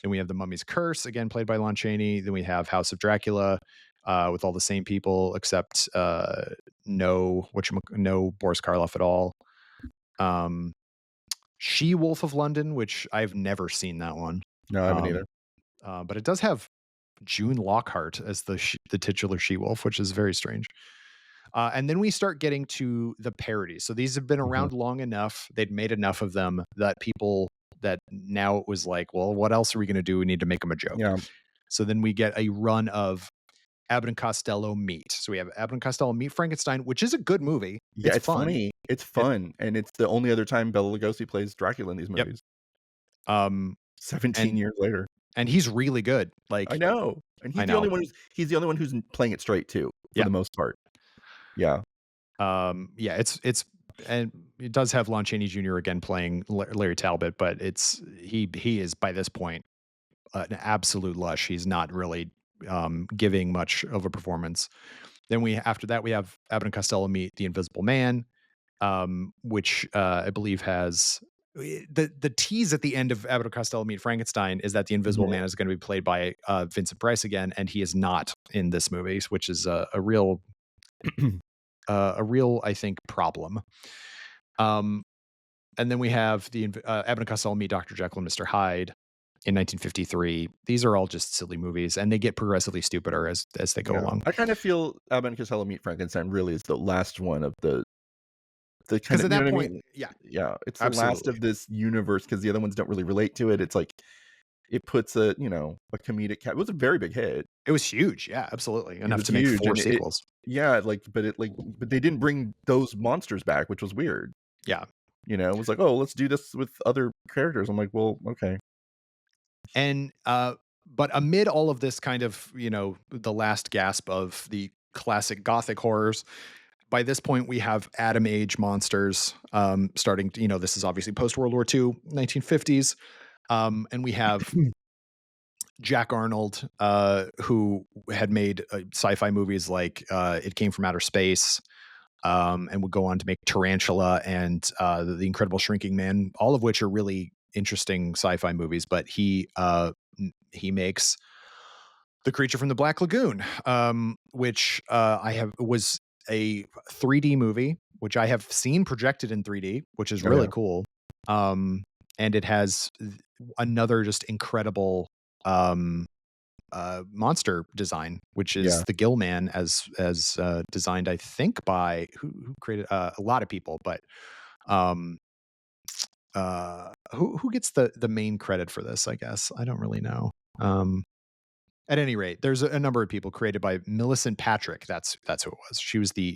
Then we have The Mummy's Curse, again played by Lon Chaney. Then we have House of Dracula, with all the same people except no Boris Karloff at all. She-Wolf of London, which I've never seen that one. No, I haven't either. But it does have June Lockhart as the titular She-Wolf, which is very strange. And then we start getting to the parodies. So these have been around long enough. They'd made enough of them that now it was like, well, what else are we going to do? We need to make them a joke. Yeah. So then we get a run of Abbott and Costello Meet. So we have Abbott and Costello Meet Frankenstein, which is a good movie. Yeah, it's funny. It's fun. And it's the only other time Bela Lugosi plays Dracula in these movies. Yep. 17 years later. And he's really good. Like, I know. And he's the only one who's playing it straight too, for the most part. Yeah. Yeah, it's and it does have Lon Chaney Jr. again playing Larry Talbot, but he is by this point an absolute lush. He's not really giving much of a performance. Then after that we have Abbott and Costello meet the Invisible Man, which I believe has the tease at the end of Abbott and Costello Meet Frankenstein is that the Invisible Man is going to be played by Vincent Price again, and he is not in this movie, which is a real I think problem. And then we have the Abbott and Costello Meet Dr. Jekyll and Mr. Hyde in 1953. These are all just silly movies, and they get progressively stupider as they go along. I kind of feel Abbott and Costello Meet Frankenstein really is the last one of the kind Because of, at you know that what I point, mean? yeah, Yeah, it's the last of this universe because the other ones don't really relate to it. It's like it puts a comedic cap. It was a very big hit. it was huge. Yeah, absolutely enough was to make huge, 4 and sequels. but they didn't bring those monsters back, which was weird. Yeah. It was like, oh, let's do this with other characters. I'm like, well, okay. And but amid all of this kind of, the last gasp of the classic Gothic horrors, by this point we have Atom Age monsters starting to, this is obviously post World War II, 1950s. And we have Jack Arnold, who had made sci-fi movies like It Came from Outer Space, and would go on to make Tarantula and The Incredible Shrinking Man, all of which are really interesting sci-fi movies. But he makes The Creature from the Black Lagoon, which was a 3D movie, which I have seen projected in 3D, which is really cool. And it has another just incredible monster design, which is the Gill Man, as designed, I think, by who created a lot of people, but who gets the main credit for this? I guess I don't really know. At any rate, there's a number of people created by Millicent Patrick. That's who it was. She was the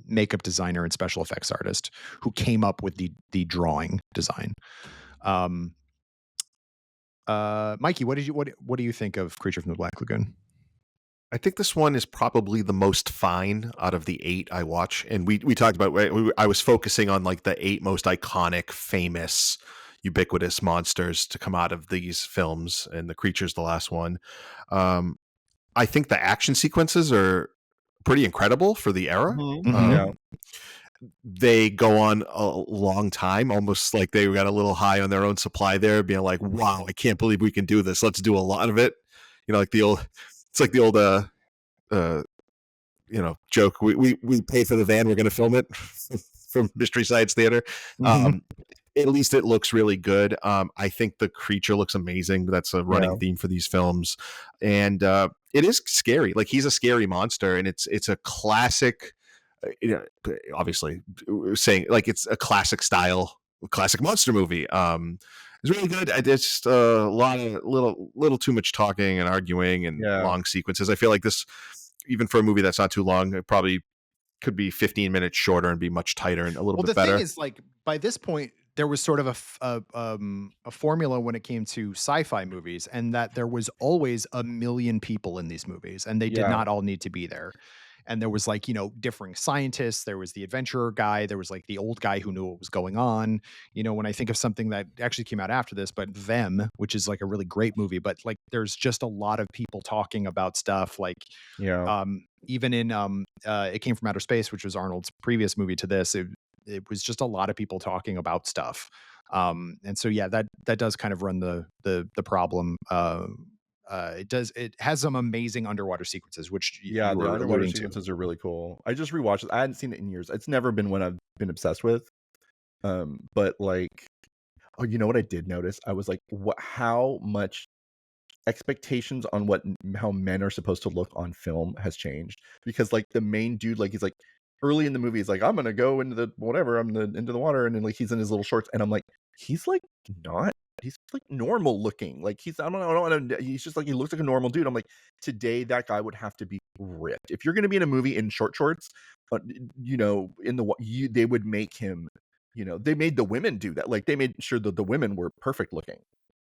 makeup designer and special effects artist who came up with the drawing design. Mikey, what do you think of Creature from the Black Lagoon? I think this one is probably the most fine out of the 8 I watch. And we talked about, I was focusing on like the 8 most iconic, famous, ubiquitous monsters to come out of these films, and The Creature's the last one. I think the action sequences are pretty incredible for the era. Yeah. They go on a long time, almost like they got a little high on their own supply there, being like, wow, I can't believe we can do this. Let's do a lot of it. Like the old joke. We pay for the van. We're going to film it from Mystery Science Theater. At least it looks really good. I think the creature looks amazing. That's a running theme for these films. And it is scary. Like, he's a scary monster, and it's a classic, obviously saying like it's a classic monster movie. It's really good. It's just a lot of little too much talking and arguing and long sequences. I feel like this, even for a movie that's not too long, it probably could be 15 minutes shorter and be much tighter and a little bit better. The thing is, like, by this point, there was sort of a formula when it came to sci-fi movies, and that there was always a million people in these movies, and they did not all need to be there. And there was like, differing scientists. There was the adventurer guy. There was like the old guy who knew what was going on. When I think of something that actually came out after this, but Them, which is like a really great movie, but like there's just a lot of people talking about stuff. Like, even in It Came from Outer Space, which was Arnold's previous movie to this, it was just a lot of people talking about stuff. And so, that does kind of run the problem. It has some amazing underwater sequences, which the underwater sequences are really cool. I just rewatched it. I hadn't seen it in years. It's never been one I've been obsessed with. But like, oh, you know what I did notice? I was like, how much expectations on how men are supposed to look on film has changed. Because like the main dude, like he's like early in the movie, he's like, I'm gonna go into the into the water, and then like he's in his little shorts, and I'm like, he's like not. He's like normal looking. Like he's he's just like, he looks like a normal dude. I'm like, today that guy would have to be ripped. If you're going to be in a movie in short shorts, they would make him, they made the women do that. Like they made sure that the women were perfect looking,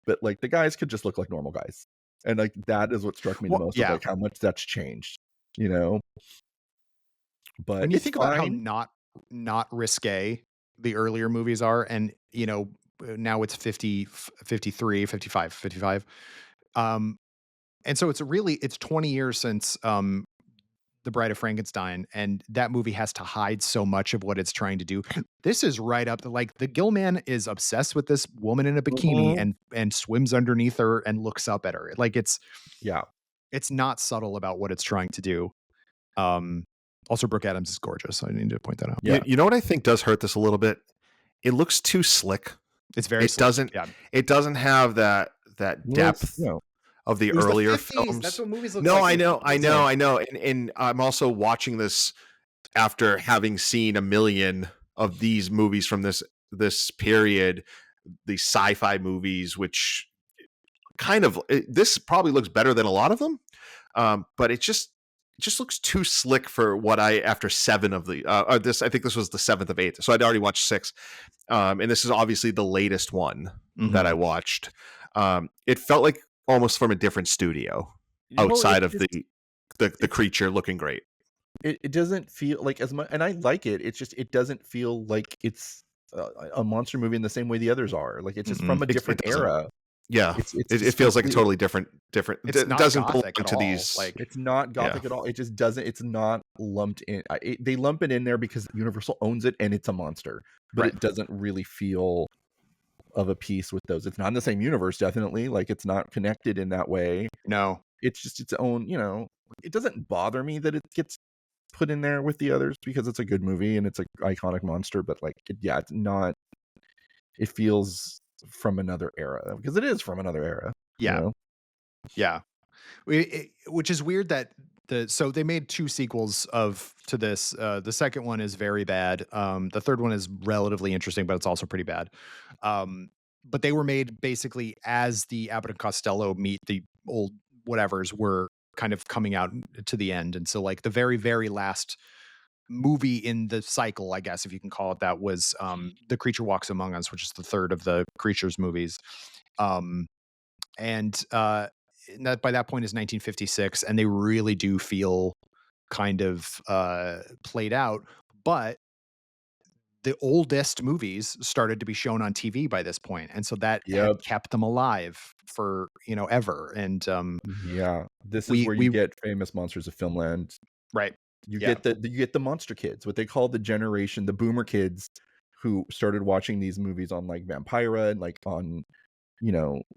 but like the guys could just look like normal guys. And like, that is what struck me the most, of like how much that's changed, but when you think about how not not risque the earlier movies are. And, now it's 50, 53, 55, 55. Um, and so it's 20 years since The Bride of Frankenstein, and that movie has to hide so much of what it's trying to do. This is right up like the Gill Man is obsessed with this woman in a bikini Mhm. and swims underneath her and looks up at her. Like Yeah. it's not subtle about what it's trying to do. Um, Also, Brooke Adams is gorgeous. So I need to point that out. Yeah. You know what I think does hurt this a little bit? It looks too slick. It's very It slick. doesn't. Yeah, It doesn't have that Well, it's, depth of the it was the earlier 50s. That's films. what movies look No, like. I in the know, 50s. I know, and I'm also watching this after having seen a million of these movies from this period, these sci-fi movies, which this probably looks better than a lot of them, but it just looks too slick for what I after seven of the this I think this was the seventh of eight, so I'd already watched six, and this is obviously the latest one that I Mhm. watched. It felt like almost from a different studio well, outside it's of just the it's creature looking great. it doesn't feel like as much, and I like it. It's just it doesn't feel like it's a monster movie in the same way the others are. Like it's just Mm-mm. from a It different doesn't. era. Yeah, It's it just feels like a completely. totally different. It's It not doesn't belong gothic at to all. these. Like, It's not Yeah, gothic at all. It just doesn't. It's not lumped in. They lump it in there because Universal owns it and it's a monster, but right. it doesn't really feel of a piece with those. It's not in the same universe, definitely. Like it's not connected in that way. No. It's just its own. It doesn't bother me that it gets put in there with the others because it's a good movie and it's an iconic monster. But like, it's not. It feels from another era because it is from another era. Yeah. Yeah. Which is weird that so they made two sequels to this. The second one is very bad. The third one is relatively interesting, but it's also pretty bad. But they were made basically as the Abbott and Costello meet the old whatevers were kind of coming out to the end. And so like the very, very last movie in the cycle, I guess, if you can call it that, was The Creature Walks Among Us, which is the third of the Creatures movies. Um, and that by that point is 1956, and they really do feel kind of played out. But the oldest movies started to be shown on TV by this point, and so that had Yep. kept them alive for ever. And Yeah. This is we where you we get famous monsters of filmland. right, You yeah, get the monster kids, what they call the generation, the boomer kids who started watching these movies on like Vampira and like on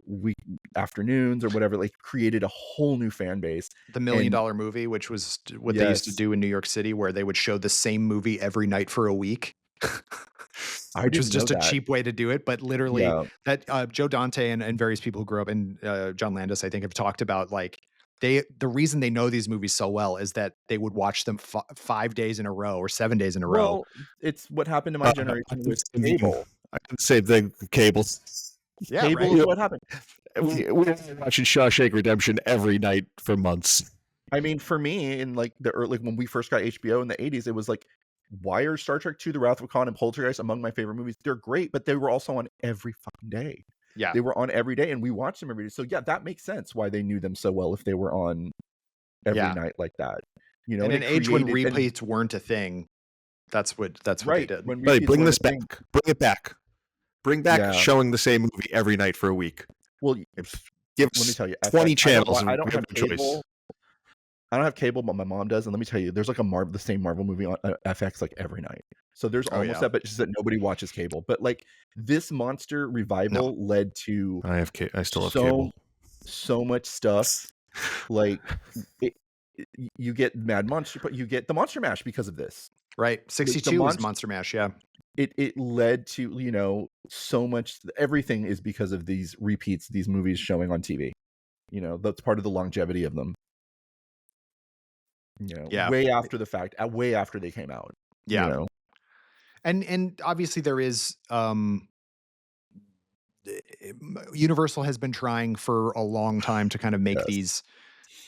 week afternoons or whatever, like created a whole new fan base. the Million And Dollar Movie, which was what they used to yes, do in New York City, where they would show the same movie every night for a week. I Which was didn't know just a that. cheap way to do it, but literally Yeah. that Joe Dante and various people who grew up in John Landis, I think, have talked about like the reason they know these movies so well is that they would watch them 5 days in a row or 7 days in a row. Well, it's what happened to my I generation did with the same thing. cable. I did the same thing. Cables. Yeah, Cable right. is what happened. We were watching Shawshank Redemption every night for months. I mean, for me, in like the early, when we first got HBO in the 80s, it was like, why are Star Trek II, The Wrath of Khan, and Poltergeist among my favorite movies? They're great, but they were also on every fucking day. Yeah, They were on every day, and we watched them every day. So yeah, that makes sense why they knew them so well if they were on every yeah. night like that. In And an it age when created, and repeats weren't a thing, that's what they right, did. when Hey, repeats bring weren't this a thing. back. Bring it back. Bring back Yeah. showing the same movie every night for a week. Well, Give let me us tell you, 20 channels I and don't we have have no choice. cable. I don't have cable, but my mom does, and let me tell you, there's like the same Marvel movie on FX like every night. So there's Oh, almost yeah. that, but it's just that nobody watches cable. But like this monster revival led to I still have so cable. so much stuff. Like you get Mad Monster, but you get the Monster Mash because of this. Right. 62 was Monster Mash. Yeah. It led to so much. Everything is because of these repeats, these movies showing on TV. That's part of the longevity of them. Yeah. Way after the fact, way after they came out. Yeah. And obviously there is Universal has been trying for a long time to kind of make Yes. these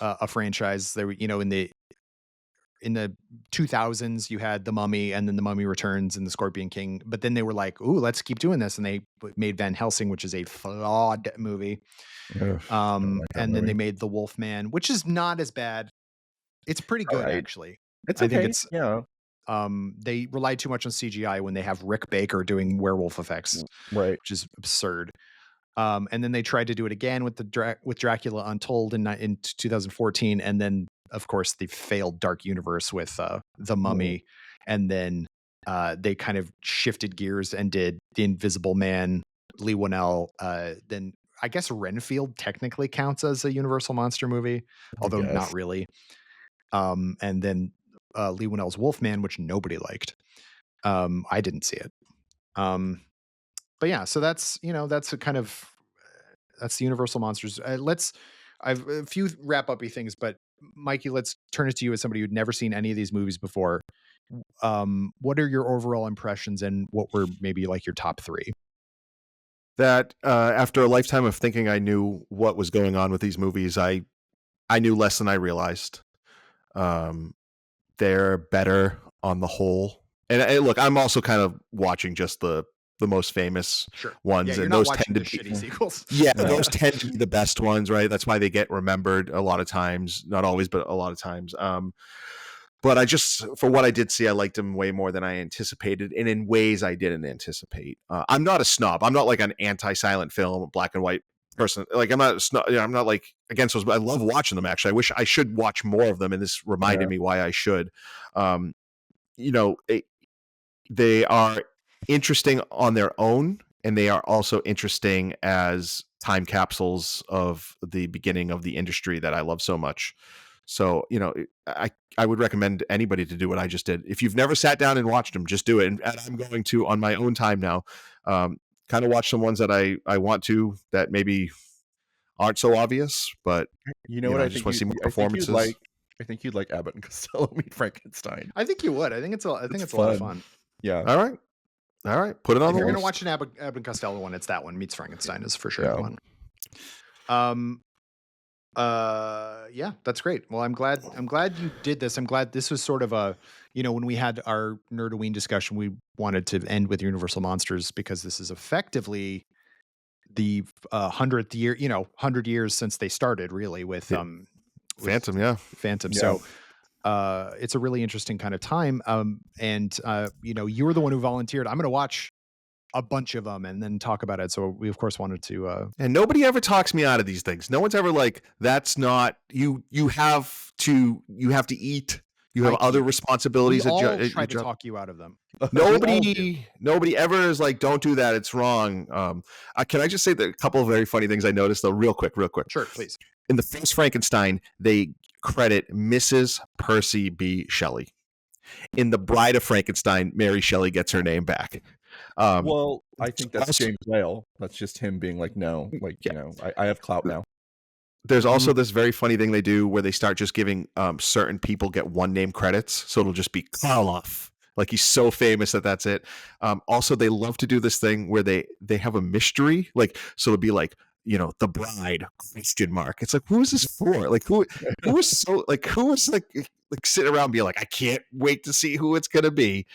a franchise. There, in the 2000s, you had The Mummy, and then The Mummy Returns and The Scorpion King. But then they were like, "Ooh, let's keep doing this," and they made Van Helsing, which is a flawed movie. Ugh, don't like that And then movie. they made The Wolf Man, which is not as bad. It's pretty good, Alright. actually. It's I okay. think it's Yeah. they relied too much on CGI when they have Rick Baker doing werewolf effects, Right. which is absurd. And then they tried to do it again with with Dracula Untold in 2014, and then of course the failed Dark Universe with the Mummy, and then they kind of shifted gears and did the Invisible Man, Lee Winnell. Then I guess Renfield technically counts as a Universal monster movie, although not really. And then Lee Winnell's Wolfman, which nobody liked. I didn't see it. But yeah, so that's that's a kind of that's the Universal monsters. I've a few wrap uppy things, but Mikey, let's turn it to you as somebody who'd never seen any of these movies before. What are your overall impressions, and what were maybe like your top three? That after a lifetime of thinking I knew what was going on with these movies, I knew less than I realized. They're better on the whole. And look, I'm also kind of watching just the most famous ones, Yeah, you're and not those watching tend to the be shitty sequels. Yeah, those tend to be the best ones, right? That's why they get remembered a lot of times. Not always, but a lot of times. But I just, for what I did see, I liked them way more than I anticipated, and in ways I didn't anticipate. I'm not a snob. I'm not like an anti-silent film, black and white person. Like I'm not a snob. I'm not like against those, but I love watching them. Actually, I wish I should watch more of them, and this reminded me why I should. They are interesting on their own, and they are also interesting as time capsules of the beginning of the industry that I love so much. So, I would recommend anybody to do what I just did. If you've never sat down and watched them, just do it. And I'm going to on my own time now, kind of watch some ones that I want to that maybe aren't so obvious, but I just want to see more performances. I think you'd like Abbott and Costello Meet Frankenstein. I think you would. I think it's a lot of fun. Yeah. All right. Put it on If the you're list. gonna watch an Abbott and Costello one, it's that one. Meets Frankenstein is for sure the one. Yeah, that's great. Well, I'm glad you did this. I'm glad this was sort of a, when we had our Nerdoween discussion, we wanted to end with Universal Monsters because this is effectively the 100th year, 100 years since they started, really, with Phantom. Phantom. Yeah. So it's a really interesting kind of time. And you were the one who volunteered. I'm going to watch a bunch of them and then talk about it. So we of course wanted to and nobody ever talks me out of these things. No one's ever like, that's not you have to eat. You have other responsibilities. We all try to talk you out of them. Nobody ever is like, don't do that. It's wrong. Can I just say that a couple of very funny things I noticed though, real quick. Sure, please. In the first Frankenstein, they credit Mrs. Percy B. Shelley. In The Bride of Frankenstein, Mary Shelley gets her name back. Well, I think that's James Whale. That's just him being like, no, like, I have clout now. There's also this very funny thing they do where they start just giving certain people get one name credits. So it'll just be Karloff. Like he's so famous that's it. Also, they love to do this thing where they have a mystery. Like, so it'll be like, The Bride, ? It's like, who is this for? Like, who is so, like, who is like sitting around being like, I can't wait to see who it's going to be.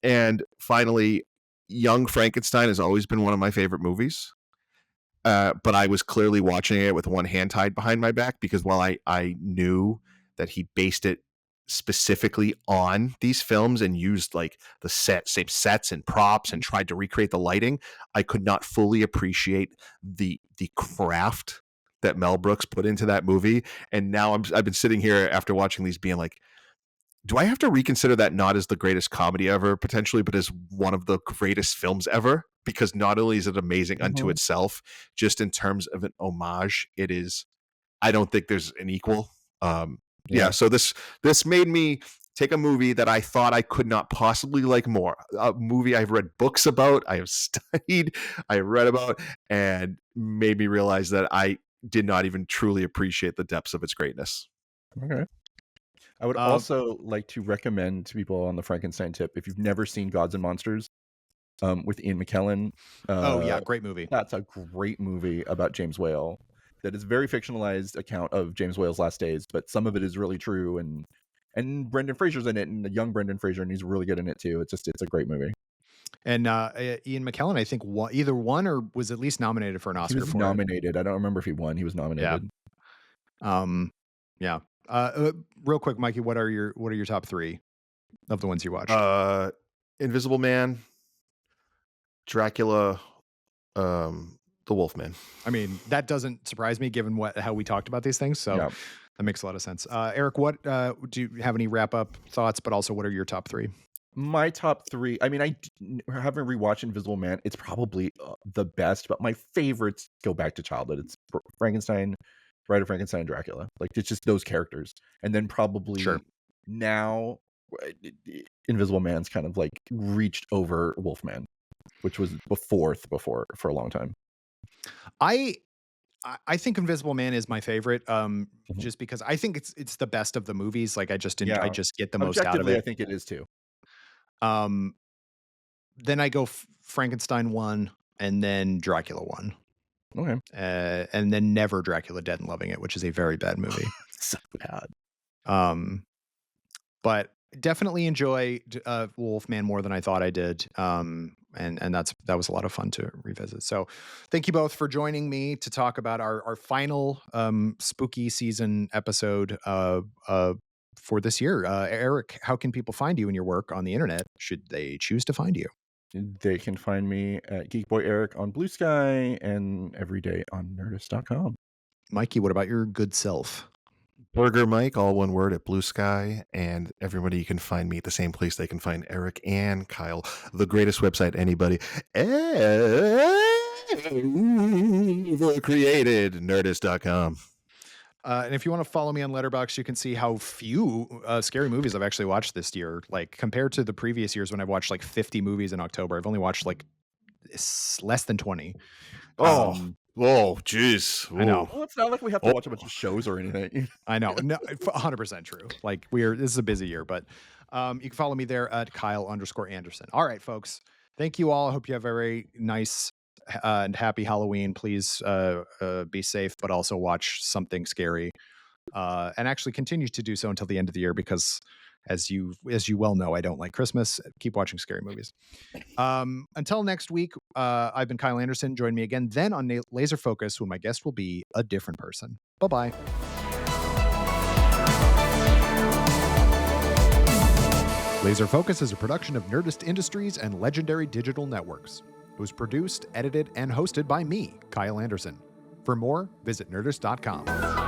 And finally, Young Frankenstein has always been one of my favorite movies. But I was clearly watching it with one hand tied behind my back because while I knew that he based it specifically on these films and used like the same sets and props and tried to recreate the lighting, I could not fully appreciate the craft that Mel Brooks put into that movie. And now I've been sitting here after watching these being like, do I have to reconsider that not as the greatest comedy ever potentially, but as one of the greatest films ever? Because not only is it amazing unto itself, just in terms of an homage, it is, I don't think there's an equal. So this made me take a movie that I thought I could not possibly like more, a movie I've read books about, I have studied, I read about, and made me realize that I did not even truly appreciate the depths of its greatness. Okay. I would also like to recommend to people on the Frankenstein tip, if you've never seen Gods and Monsters with Ian McKellen. Great movie. That's a great movie about James Whale. That is a very fictionalized account of James Whale's last days, but some of it is really true. And Brendan Fraser's in it, and the young Brendan Fraser, and he's really good in it too. It's a great movie. And Ian McKellen, I think, either won or was at least nominated for an Oscar. He was nominated. I don't remember if he won. He was nominated. Yeah. Real quick, Mikey, what are your top three? of the ones you watched? Invisible Man, Dracula, the Wolfman. I mean, that doesn't surprise me given how we talked about these things. So Yeah. that makes a lot of sense. Eric, what do you have any wrap up thoughts? But also, what are your top 3? My top 3, I mean, haven't rewatched Invisible Man. It's probably the best, but my favorites go back to childhood. It's Frankenstein, Bride of Frankenstein, and Dracula. Like, it's just those characters. And then probably Sure. now, Invisible Man's kind of like reached over Wolfman, which was before for a long time. I think Invisible Man is my favorite, just because I think it's the best of the movies. Like I just get the most out of Objectively, it. I think it is too. Then I go Frankenstein 1 and then Dracula 1. Okay. And then never Dracula Dead and Loving It, which is a very bad movie. So bad. But definitely enjoy Wolfman more than I thought I did. And that was a lot of fun to revisit. So thank you both for joining me to talk about our final spooky season episode for this year. Eric, how can people find you and your work on the internet should they choose to find you? They can find me at Geek Boy Eric on Blue Sky and every day on Nerdist.com. Mikey, what about your good self? Burger Mike, all one word, at Blue Sky. And everybody, you can find me at the same place they can find Eric and Kyle, the greatest website anybody ever created, Nerdist.com. And if you want to follow me on Letterboxd, you can see how few scary movies I've actually watched this year. Like compared to the previous years when I've watched like 50 movies in October, I've only watched like less than 20. Oh, jeez. I know. Well, it's not like we have to watch a bunch of shows or anything. I know. No, 100% true. Like this is a busy year, but you can follow me there at Kyle_Anderson. All right, folks. Thank you all. I hope you have a very nice and happy Halloween. Please be safe, but also watch something scary. And actually continue to do so until the end of the year, because as you well know, I don't like Christmas. Keep watching scary movies. Until next week, I've been Kyle Anderson. Join me again then on Laser Focus, when my guest will be a different person. Bye-bye. Laser Focus is a production of Nerdist Industries and Legendary Digital Networks. It was produced, edited, and hosted by me, Kyle Anderson. For more, visit Nerdist.com.